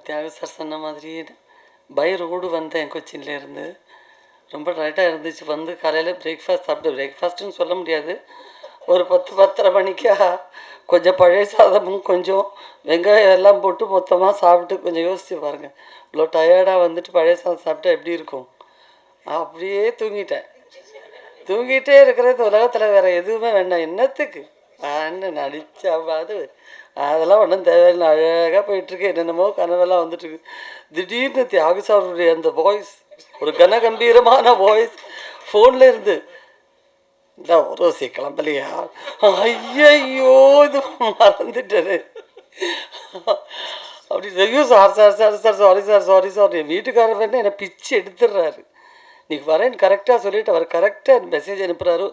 தியாக சார் சொன்ன மாதிரி பை ரோடு வந்தேன் கொச்சின்லேருந்து. ரொம்ப டைட்டாக இருந்துச்சு. வந்து காலையில் பிரேக்ஃபாஸ்ட் சாப்பிட்டு, பிரேக்ஃபாஸ்ட்டுன்னு சொல்ல முடியாது, ஒரு 10-10:30 மணிக்கா கொஞ்சம் பழைய சாதமும் கொஞ்சம் வெங்காயம் எல்லாம் போட்டு மொத்தமாக சாப்பிட்டு கொஞ்சம் யோசிச்சு பாருங்கள். இவ்வளோ டயர்டாக வந்துட்டு பழைய சாதம் சாப்பிட்டா எப்படி இருக்கும். அப்படியே தூங்கிட்டே இருக்கிறது உலகத்தில் வேறு எதுவுமே வேண்டாம். என்னத்துக்கு நடிச்சாவது அதெல்லாம் ஒன்றும் தேவையில்லை. அழகாக போயிட்டுருக்கு. என்னென்னமோ கனவெல்லாம் வந்துட்டுருக்கு. திடீர்னு தியாக சாருடைய அந்த வாய்ஸ், ஒரு கனகம்பீரமான வாய்ஸ் ஃபோனில் இருந்து, இந்த ஊர்வசி கிளம்பலையா, ஐயோ இது மறந்துட்டாரு அப்படி. ஐயோ சாரி சார் என் வீட்டுக்காரர் வேணா என்னை பிச்சு எடுத்துடுறாரு. இன்றைக்கி வரேன்னு கரெக்டாக சொல்லிவிட்டு அவர் கரெக்டாக மெசேஜ் அனுப்புகிறாரு.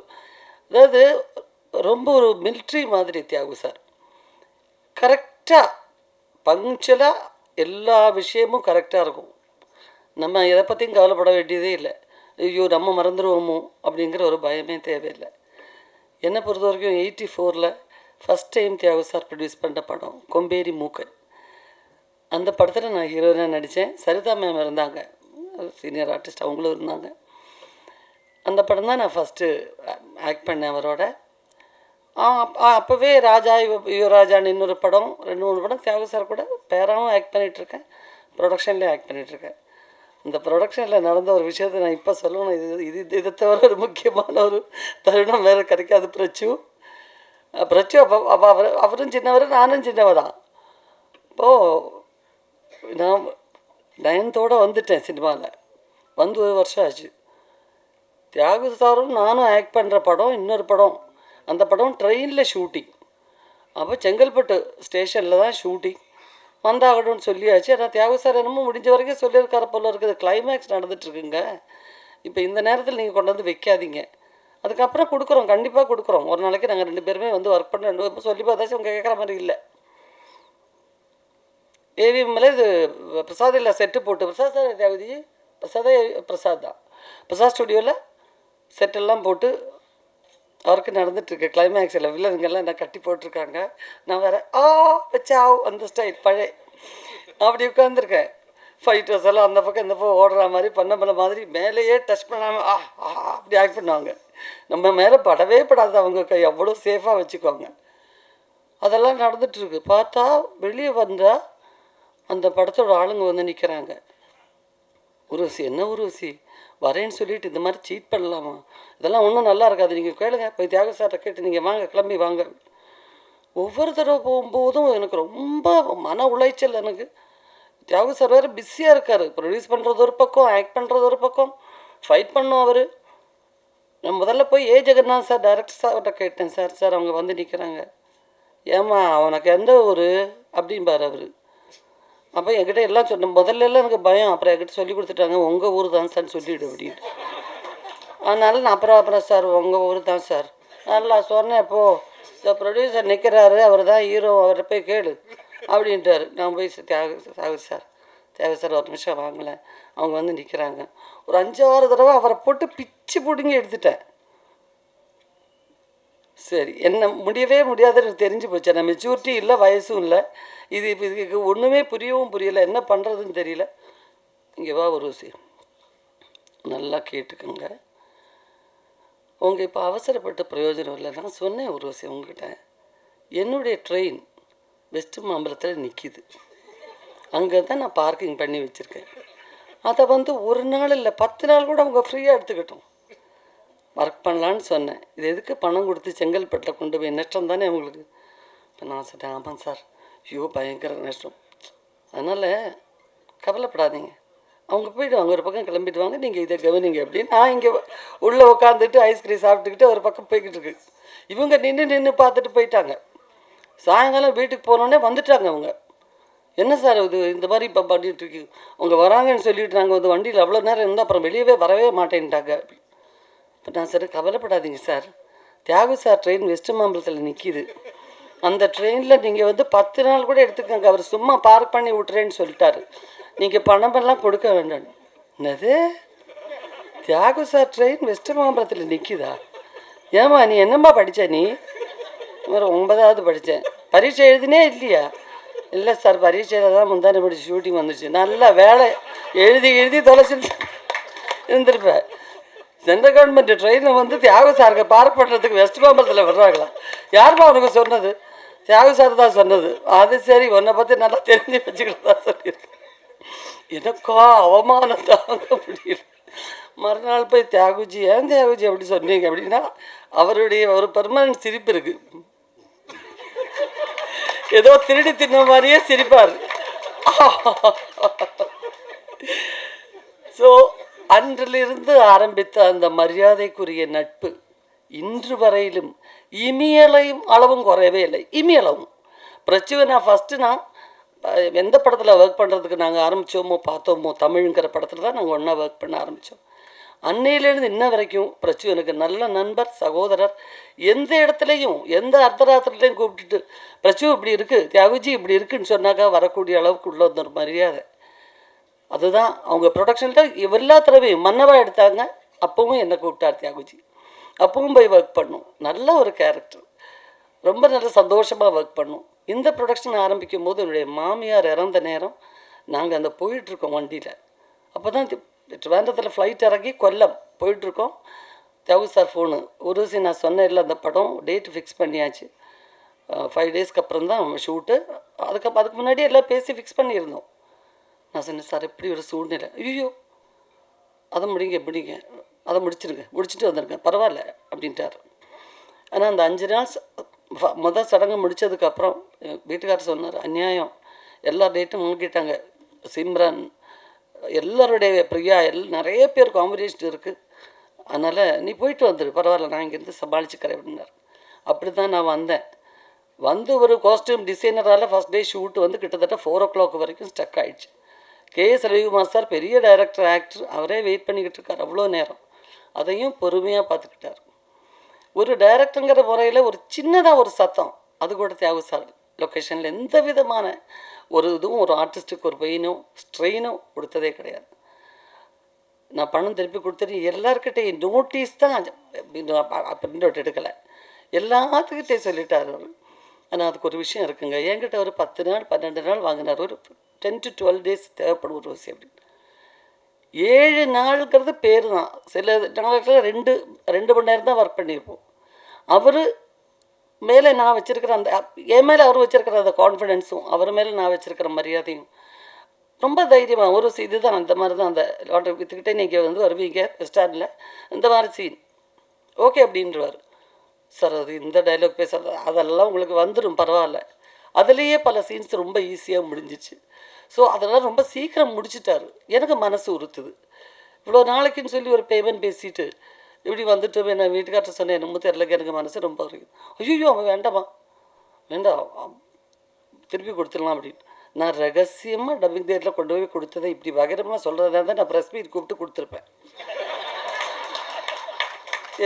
அதாவது ரொம்ப ஒரு மிலிட்ரி மாதிரி தியாகு சார். கரெக்டாக பங்க்சுவலாக எல்லா விஷயமும் கரெக்டாக இருக்கும். நம்ம எதை பற்றியும் கவலைப்பட வேண்டியதே இல்லை. ஐயோ நம்ம மறந்துடுவோமோ அப்படிங்கிற ஒரு பயமே தேவையில்லை. என்னை பொறுத்த வரைக்கும் 84 first time Thiyagu sir produce பண்ண படம் கொம்பேரி மூக்கன். அந்த படத்தில் நான் ஹீரோயினாக நடித்தேன். சரிதா மேம் இருந்தாங்க, சீனியர் ஆர்டிஸ்ட், அவங்களும் இருந்தாங்க. அந்த படம் தான் நான் ஃபஸ்ட்டு ஆக்ட் பண்ணேன் அவரோட. அப்போவே ராஜா யுவராஜான்னு இன்னொரு படம் 2-3 படம் தியாகு சார் கூட பேராகவும் ஆக்ட் பண்ணிகிட்ருக்கேன், ப்ரொடக்ஷன்லேயும் ஆக்ட் பண்ணிகிட்ருக்கேன். இந்த ப்ரொடக்ஷனில் நடந்த ஒரு விஷயத்தை நான் இப்போ சொல்லணும். இதை தவிர ஒரு முக்கியமான ஒரு தருணம் வேறு கிடைக்காது. பிரச்சு அப்போ அவரும் சின்னவர், நானும் சின்னவர் தான். இப்போது நான் 9th வந்துட்டேன் சினிமாவில், வந்து 1 வருஷம் ஆச்சு. தியாகு சாரும் நானும் ஆக்ட் பண்ணுற படம் இன்னொரு படம். அந்த படம் ட்ரெயினில் ஷூட்டிங். அப்போ செங்கல்பட்டு ஸ்டேஷனில் தான் ஷூட்டிங். வந்தாகணும்னு சொல்லியாச்சு. ஆனால் தியாகு சார் என்னமோ முடிஞ்ச வரைக்கும் சொல்லியிருக்கார போல இருக்குது. கிளைமேக்ஸ் நடந்துகிட்ருக்குங்க, இப்போ இந்த நேரத்தில் நீங்கள் கொண்டு வந்து வைக்காதீங்க, அதுக்கப்புறம் கொடுக்குறோம், கண்டிப்பாக கொடுக்குறோம். ஒரு நாளைக்கு நாங்கள் 2 பேருமே வந்து ஒர்க் பண்ண 2 பேரும் சொல்லி பார்த்தாச்சும் அவங்க கேட்குற மாதிரி இல்லை. ஏவிஎம்மில் இது பிரசாத் இல்லை செட்டு போட்டு, பிரசாத் சார் தியாகுஜி பிரசாத் தான், பிரசாத் ஸ்டுடியோவில் செட்டெல்லாம் போட்டு ஒர்க்கு நடந்துகிட்ருக்கு. கிளைமேக்ஸில் வில்லனுங்கெல்லாம் என்ன கட்டி போட்டிருக்காங்க, நான் வேறு வச்சாவ் அந்த ஸ்டைல் பழைய அப்படி உட்காந்துருக்கேன். ஃபைட்டர்ஸ் எல்லாம் அந்த பக்கம் இந்த பக்கம் ஓடுற மாதிரி பண்ண மாதிரி மேலேயே டச் பண்ணாமல் அப்படி ஆக்ட் பண்ணுவாங்க. நம்ம மேலே படவே படாது அவங்க கை, அவ்வளோ சேஃபாக வச்சுக்குவாங்க. அதெல்லாம் நடந்துகிட்ருக்கு. பார்த்தா வெளியே வந்தால் அந்த படத்தோட ஆளுங்க வந்து நிற்கிறாங்க. உருவசி என்ன உருவசி வரேன்னு சொல்லிட்டு இந்த மாதிரி சீட் பண்ணலாமா, இதெல்லாம் ஒன்றும் நல்லா இருக்காது, நீங்கள் கேளுங்க போய் தியாகு சார்கிட்ட கேட்டு நீங்கள் வாங்க, கிளம்பி வாங்க. ஒவ்வொரு தடவை போகும்போதும் எனக்கு ரொம்ப மன உளைச்சல். எனக்கு தியாகு சார் வேறு பிஸியாக இருக்கார், ப்ரொடியூஸ் பண்ணுறது ஒரு பக்கம், ஆக்ட் பண்ணுறது ஒரு பக்கம், ஃபைட் பண்ணோம் அவர். நான் முதல்ல போய் ஜெகநாத் சார் டைரக்டர் சார்கிட்ட கேட்டேன், சார் அவங்க வந்து நிற்கிறாங்க, ஏம்மா அவனுக்கு எந்த ஊர் அப்படின்பார் அவர். அப்போ என்கிட்ட எல்லாம் சொன்னேன், முதல்ல எல்லாம் எனக்கு பயம், அப்புறம் என்கிட்ட சொல்லி கொடுத்துட்டாங்க உங்கள் ஊர் தான் சார் சொல்லிவிடு அப்படின்ட்டு. அதனால நான் அப்புறம் சார் உங்கள் ஊர் தான் சார் நல்லா சொன்னேன். இப்போது இந்த ப்ரொடியூசர் நிற்கிறாரு, அவர் தான் ஹீரோ, அவரை போய் கேளு அப்படின்ட்டார். நான் போய் தியாகு சார் ஒரு நிமிஷம் வாங்கலை, அவங்க வந்து நிற்கிறாங்க. ஒரு 5-6 தடவை அவரை போட்டு பிச்சு பிடுங்கி எடுத்துட்டேன். சரி, என்ன முடியவே முடியாதுன்னு தெரிஞ்சு போச்சு. நான் மெச்சூரிட்டி இல்லை, வயசும் இல்லை, இதுக்கு ஒன்றுமே புரியலை, என்ன பண்ணுறதுன்னு தெரியல. இங்கே வா உருவசி, நல்லா கேட்டுக்கோங்க. உங்க இப்போ அவசரப்பட்ட பிரயோஜனம் இல்லை. நான் சொன்னேன் உருவசி உங்ககிட்ட, என்னுடைய ட்ரெயின் வெஸ்ட் மாம்பலத்தில் நிற்கிது, அங்கே தான் நான் பார்க்கிங் பண்ணி வச்சுருக்கேன். அதை வந்து 1 நாள் இல்லை 10 நாள் கூட அவங்க ஃப்ரீயாக எடுத்துக்கிட்டோம், ஒர்க் பண்ணலான்னு சொன்னேன். இது எதுக்கு பணம் கொடுத்து செங்கல்பட்டில் கொண்டு போய், நஷ்டம் தானே அவங்களுக்கு. இப்போ நான் சொன்னேன், ஆமாம் சார், ஐயோ பயங்கர நஷ்டம், அதனால் கவலைப்படாதீங்க, அவங்க போய்டுவாங்க, ஒரு பக்கம் கிளம்பிடுவாங்க, நீங்கள் இதை கவனிங்க அப்படின்னு. நான் இங்கே உள்ளே உட்காந்துட்டு ஐஸ்கிரீம் சாப்பிட்டுக்கிட்டு ஒரு பக்கம் போய்கிட்டு இருக்கு. இவங்க நின்று பார்த்துட்டு போயிட்டாங்க. சாயங்காலம் வீட்டுக்கு போனோடனே வந்துட்டாங்க அவங்க. என்ன சார் இது இந்த மாதிரி இப்போ பண்ணிகிட்ருக்கு, அவங்க வராங்கன்னு சொல்லிட்டு நாங்கள் வந்து வண்டியில் அவ்வளோ நேரம் இருந்தால் அப்புறம் வெளியவே வரவே மாட்டேன்ட்டாங்க. இப்போ நான் சார் கவலைப்படாதீங்க sir, Thiyagu sir train west மாம்பலத்தில் நிற்கிது, அந்த ட்ரெயினில் நீங்கள் வந்து 10 நாள் கூட எடுத்துக்கோங்க, அவர் சும்மா பார்க் பண்ணி விட்டுறேன்னு சொல்லிட்டாரு, நீங்கள் பணமெல்லாம் கொடுக்க வேண்டாம். என்னது, தியாகு சார் ட்ரெயின் வெஸ்ட் மாம்பலத்தில் நிற்கிதா? ஏம்மா நீ என்னம்மா படித்த? நீ ஒரு 9வது படித்தேன். பரீட்சை எழுதினே இல்லையா? இல்லை சார், பரீட்சையில் தான் முந்தானே படிச்சு ஷூட்டிங் வந்துச்சு, நல்லா வேலை எழுதி தொலைச்சிட்டு இருந்திருப்பேன். சென்ட்ரல் கவர்மெண்ட் ட்ரெயினில் வந்து தியாகு சாருக்கு பார்க் பண்ணுறதுக்கு வெஸ்ட் மாம்பலத்தில் வர்றாங்களா? யாருமா அவனுக்கு சொன்னது? தியாகு சார் தான் சொன்னது. அது சரி, உன்னை பற்றி நல்லா தெரிஞ்சு வச்சுக்கிட்டு தான் சொல்லியிருக்கேன். எனக்கா அவமானம் தாங்க முடியல. மறுநாள் போய் தியாகுஜி, ஏன் தியாகுஜி அப்படி சொன்னீங்க அப்படின்னா, அவருடைய ஒரு பெர்மனன்ட் சிரிப்பு இருக்குது, ஏதோ திருடி தின்ன மாதிரியே சிரிப்பார். ஸோ அன்றிலிருந்து ஆரம்பித்த அந்த மரியாதைக்குரிய நட்பு இன்று வரையிலும் இமியலையும் அளவும் குறையவே இல்லை. இமியளவும் பிரச்சுவை நான் நான் எந்த படத்தில் ஒர்க் பண்ணுறதுக்கு நாங்கள் ஆரம்பித்தோமோ பார்த்தோமோ, தமிழுங்கிற படத்தில் தான் நாங்கள் ஒன்றா ஒர்க் பண்ண ஆரம்பித்தோம். அன்னையிலேருந்து இன்ன வரைக்கும் பிரச்சு எனக்கு நல்ல நண்பர், சகோதரர். எந்த இடத்துலையும் எந்த அர்த்தராத்திரிலையும் கூப்பிட்டுட்டு பிரச்சு இப்படி இருக்குது, தியாகுஜி இப்படி இருக்குன்னு சொன்னாக்கா வரக்கூடிய அளவுக்கு உள்ள ஒரு மரியாதை. அதுதான் அவங்க ப்ரொடக்ஷனில் எல்லா தடவையும் மன்னவா எடுத்தாங்க, அப்பவும் என்னை கூப்பிட்டார் தியாகுஜி, அப்பவும் போய் ஒர்க் பண்ணோம். நல்ல ஒரு கேரக்டர், ரொம்ப நல்ல சந்தோஷமாக ஒர்க் பண்ணோம். இந்த ப்ரொடக்ஷன் ஆரம்பிக்கும் போது என்னுடைய மாமியார் இறந்த நேரம் நாங்கள் அந்த போயிட்டுருக்கோம் வண்டியில். அப்போ தான் ட்ரிவாண்டத்தில் ஃப்ளைட் இறங்கி கொல்லம் போயிட்டுருக்கோம். தியாகு சார் ஃபோனு உருசி நான் சொன்னேன் இல்லை அந்த படம் டேட் ஃபிக்ஸ் பண்ணியாச்சு 5 டேஸ்க்கு அப்புறம் தான் ஷூட்டு. அதுக்கு முன்னாடி எல்லாம் பேசி ஃபிக்ஸ் பண்ணியிருந்தோம். நான் சொன்னேன் சார் எப்படி ஒரு சூழ்நிலை, ஐயோ அதை முடிங்க அதை முடிச்சுட்டு வந்துடுங்க பரவாயில்ல அப்படின்ட்டார். ஆனால் அந்த 5 நாள் முதல் சடங்கு முடித்ததுக்கப்புறம் வீட்டுக்காரர் சொன்னார், அநியாயம் எல்லா டேட்டும் முங்கிட்டாங்க, சிம்ரன் எல்லாருடைய பிரியா நிறைய பேர் காம்படிஷன் இருக்குது, அதனால் நீ போயிட்டு வந்துடு பரவாயில்ல நான் இங்கேருந்து சமாளிச்சுக்கிறேன் அப்படின்னார். அப்படி தான் நான் வந்து ஒரு காஸ்டியூம் டிசைனரால் ஃபஸ்ட் டே ஷூட் வந்து கிட்டத்தட்ட 4 o'clock வரைக்கும் ஸ்டக் ஆகிடுச்சு. கேஎஸ் ரவிக்குமார் சார் பெரிய டைரக்டர் ஆக்டர், அவரே வெயிட் பண்ணிக்கிட்டு இருக்கார் அவ்வளோ நேரம். அதையும் பொறுமையாக பார்த்துக்கிட்டார். ஒரு டைரக்டருங்கிற முறையில் ஒரு சின்னதாக ஒரு சத்தம், அது கூட தியாகு சார் லொக்கேஷனில் எந்த விதமான ஒரு இதுவும் ஒரு ஆர்டிஸ்ட்டுக்கு ஒரு பெயினும் ஸ்ட்ரெயினும் கொடுத்ததே கிடையாது. நான் பணம் திருப்பி கொடுத்துட்டு எல்லாருக்கிட்டையும் நோட்டீஸ் தான் பிரிண்ட் அவுட் எடுக்கலை, எல்லாத்துக்கிட்டே சொல்லிட்டார் அவர். ஆனால் அதுக்கு ஒரு விஷயம் இருக்குங்க, என்கிட்ட ஒரு 10 நாள் 12 நாள் வாங்கினார், ஒரு 10 to 12 days தேவைப்படும் ஒரு ரோசி அப்படின்னு. 7 நாளுங்கிறது பேர் தான், சில நாளுக்கு 2 மணி நேரம் தான் ஒர்க் பண்ணியிருப்போம். அவர் மேலே நான் வச்சுருக்கிற அந்த என் மேலே அவர் வச்சுருக்கிற அந்த கான்ஃபிடென்ஸும் அவர் மேலே நான் வச்சுருக்கிற மரியாதையும் ரொம்ப தைரியமாக ஒரு இதுதான் அந்த மாதிரி தான். அந்த லாட்ரி விற்றுக்கிட்டே நீங்கள் வந்து வருவீங்க ஸ்டாண்டில் இந்த மாதிரி சீன் ஓகே அப்படின்றவார். சார் அது இந்த டைலாக் பேசுகிறது அதெல்லாம் உங்களுக்கு வந்துடும் பரவாயில்ல. அதுலேயே பல சீன்ஸ் ரொம்ப ஈஸியாக முடிஞ்சிச்சு. ஸோ அதெல்லாம் ரொம்ப சீக்கிரம் முடிச்சிட்டாரு. எனக்கு மனசு உறுத்துது, இவ்வளோ நாளைக்குன்னு சொல்லி ஒரு பேமெண்ட் பேசிட்டு இப்படி வந்துட்டு நான் வீட்டுக்கார்ட்ட சொன்னேன், என்னமோ தெரியலக்கு எனக்கு மனசு ரொம்ப உறுது. ஐயோ அவன் வேண்டாம் திருப்பி கொடுத்துடலாம் அப்படின்னு. நான் ரகசியமாக டப்பிங் தேட்டரில் கொண்டு போய் கொடுத்ததை இப்படி வகைரமாக சொல்கிறதா தான் நான் ப்ரெஸ் மீட் கூப்பிட்டு கொடுத்துருப்பேன்.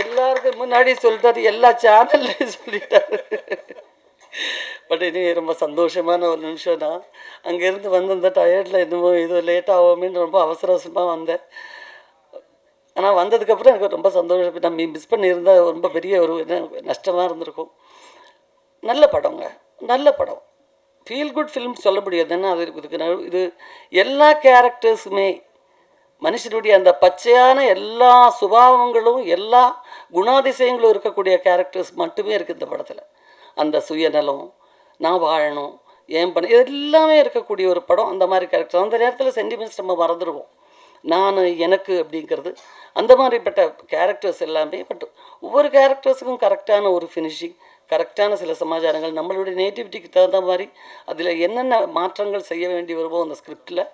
எல்லாருக்கும் முன்னாடி சொல்லிட்டாரு, எல்லா சேனல்லையும் சொல்லிட்டாரு. பட் இனி ரொம்ப சந்தோஷமான ஒரு நிமிஷம் தான். அங்கேருந்து வந்து அந்த டயர்டில் என்னமோ ஏதோ லேட் ஆகுமேன்னு ரொம்ப அவசரமாக வந்தேன். ஆனால் வந்ததுக்கப்புறம் எனக்கு ரொம்ப சந்தோஷம். நான் மிஸ் பண்ணியிருந்தால் ரொம்ப பெரிய ஒரு நஷ்டமாக இருந்திருக்கும். நல்ல படங்க, நல்ல படம், ஃபீல் குட் ஃபிலிம் சொல்ல முடியாது. ஏன்னா அது இது எல்லா கேரக்டர்ஸுமே மனுஷனுடைய அந்த பச்சையான எல்லா சுபாவங்களும் எல்லா குணாதிசயங்களும் இருக்கக்கூடிய கேரக்டர்ஸ் மட்டுமே இருக்குது இந்த படத்தில். அந்த சுயநலம், நான் வாழணும், ஏன் பண்ண, எல்லாமே இருக்கக்கூடிய ஒரு படம். அந்த மாதிரி கேரக்டர் அந்த நேரத்தில் சென்டிமெண்ட்ஸ் நம்ம மறந்துடுவோம், நான் எனக்கு அப்படிங்கிறது. அந்த மாதிரிப்பட்ட கேரக்டர்ஸ் எல்லாமே. பட் ஒவ்வொரு கேரக்டர்ஸுக்கும் கரெக்டான ஒரு ஃபினிஷிங், கரெக்டான சில சமாச்சாரங்கள், நம்மளுடைய நேட்டிவிட்டிக்கு தகுந்த மாதிரி அதில் என்னென்ன மாற்றங்கள் செய்ய வேண்டி வருமோ அந்த ஸ்கிரிப்டில்,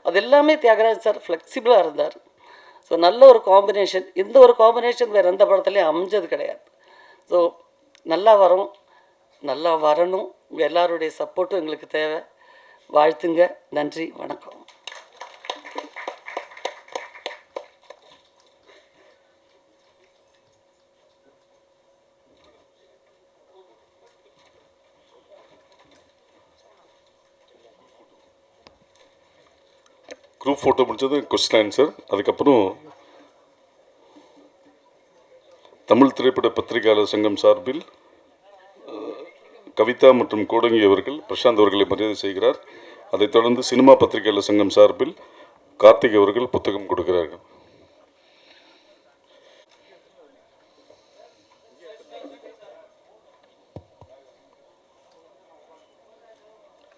அது எல்லாமே தியாகராஜ் சார் ஃப்ளெக்சிபிளாக இருந்தார். ஸோ நல்ல ஒரு காம்பினேஷன். இந்த ஒரு காம்பினேஷன் வேறு எந்த படத்துலையும் அமைஞ்சது கிடையாது. ஸோ நல்லா வரணும். உங்கள் எல்லாருடைய சப்போர்ட்டும் எங்களுக்கு தேவை. வாழ்த்துங்க. நன்றி, வணக்கம். குரூப் ஃபோட்டோ முடிச்சது கொஸ்டின் ஆன்சர். அதுக்கப்புறம் தமிழ் திரைப்பட பத்திரிகையாளர் சங்கம் சார்பில் கவிதா மற்றும் கோடங்கி அவர்கள் பிரசாந்த் அவர்களை மரியாதை செய்கிறார். அதைத் தொடர்ந்து சினிமா பத்திரிகையாளர் சங்கம் சார்பில் கார்த்திக் அவர்கள் புத்தகம் கொடுக்கிறார்கள்.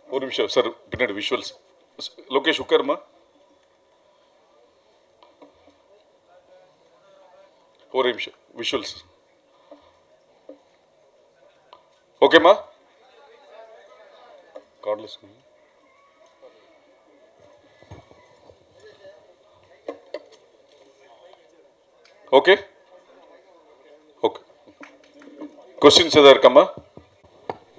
ஒரு நிமிஷம் சார், பின்னாடி விஷுவல்ஸ். லோகேஷ் உட்காருமா. ஒரு நிமிஷம் விஷுவல்ஸ். ஓகேம்மா. கார்ட்லெஸ். Okay okay. கொஸ்டின்ஸ் எதாவது இருக்காம்மா?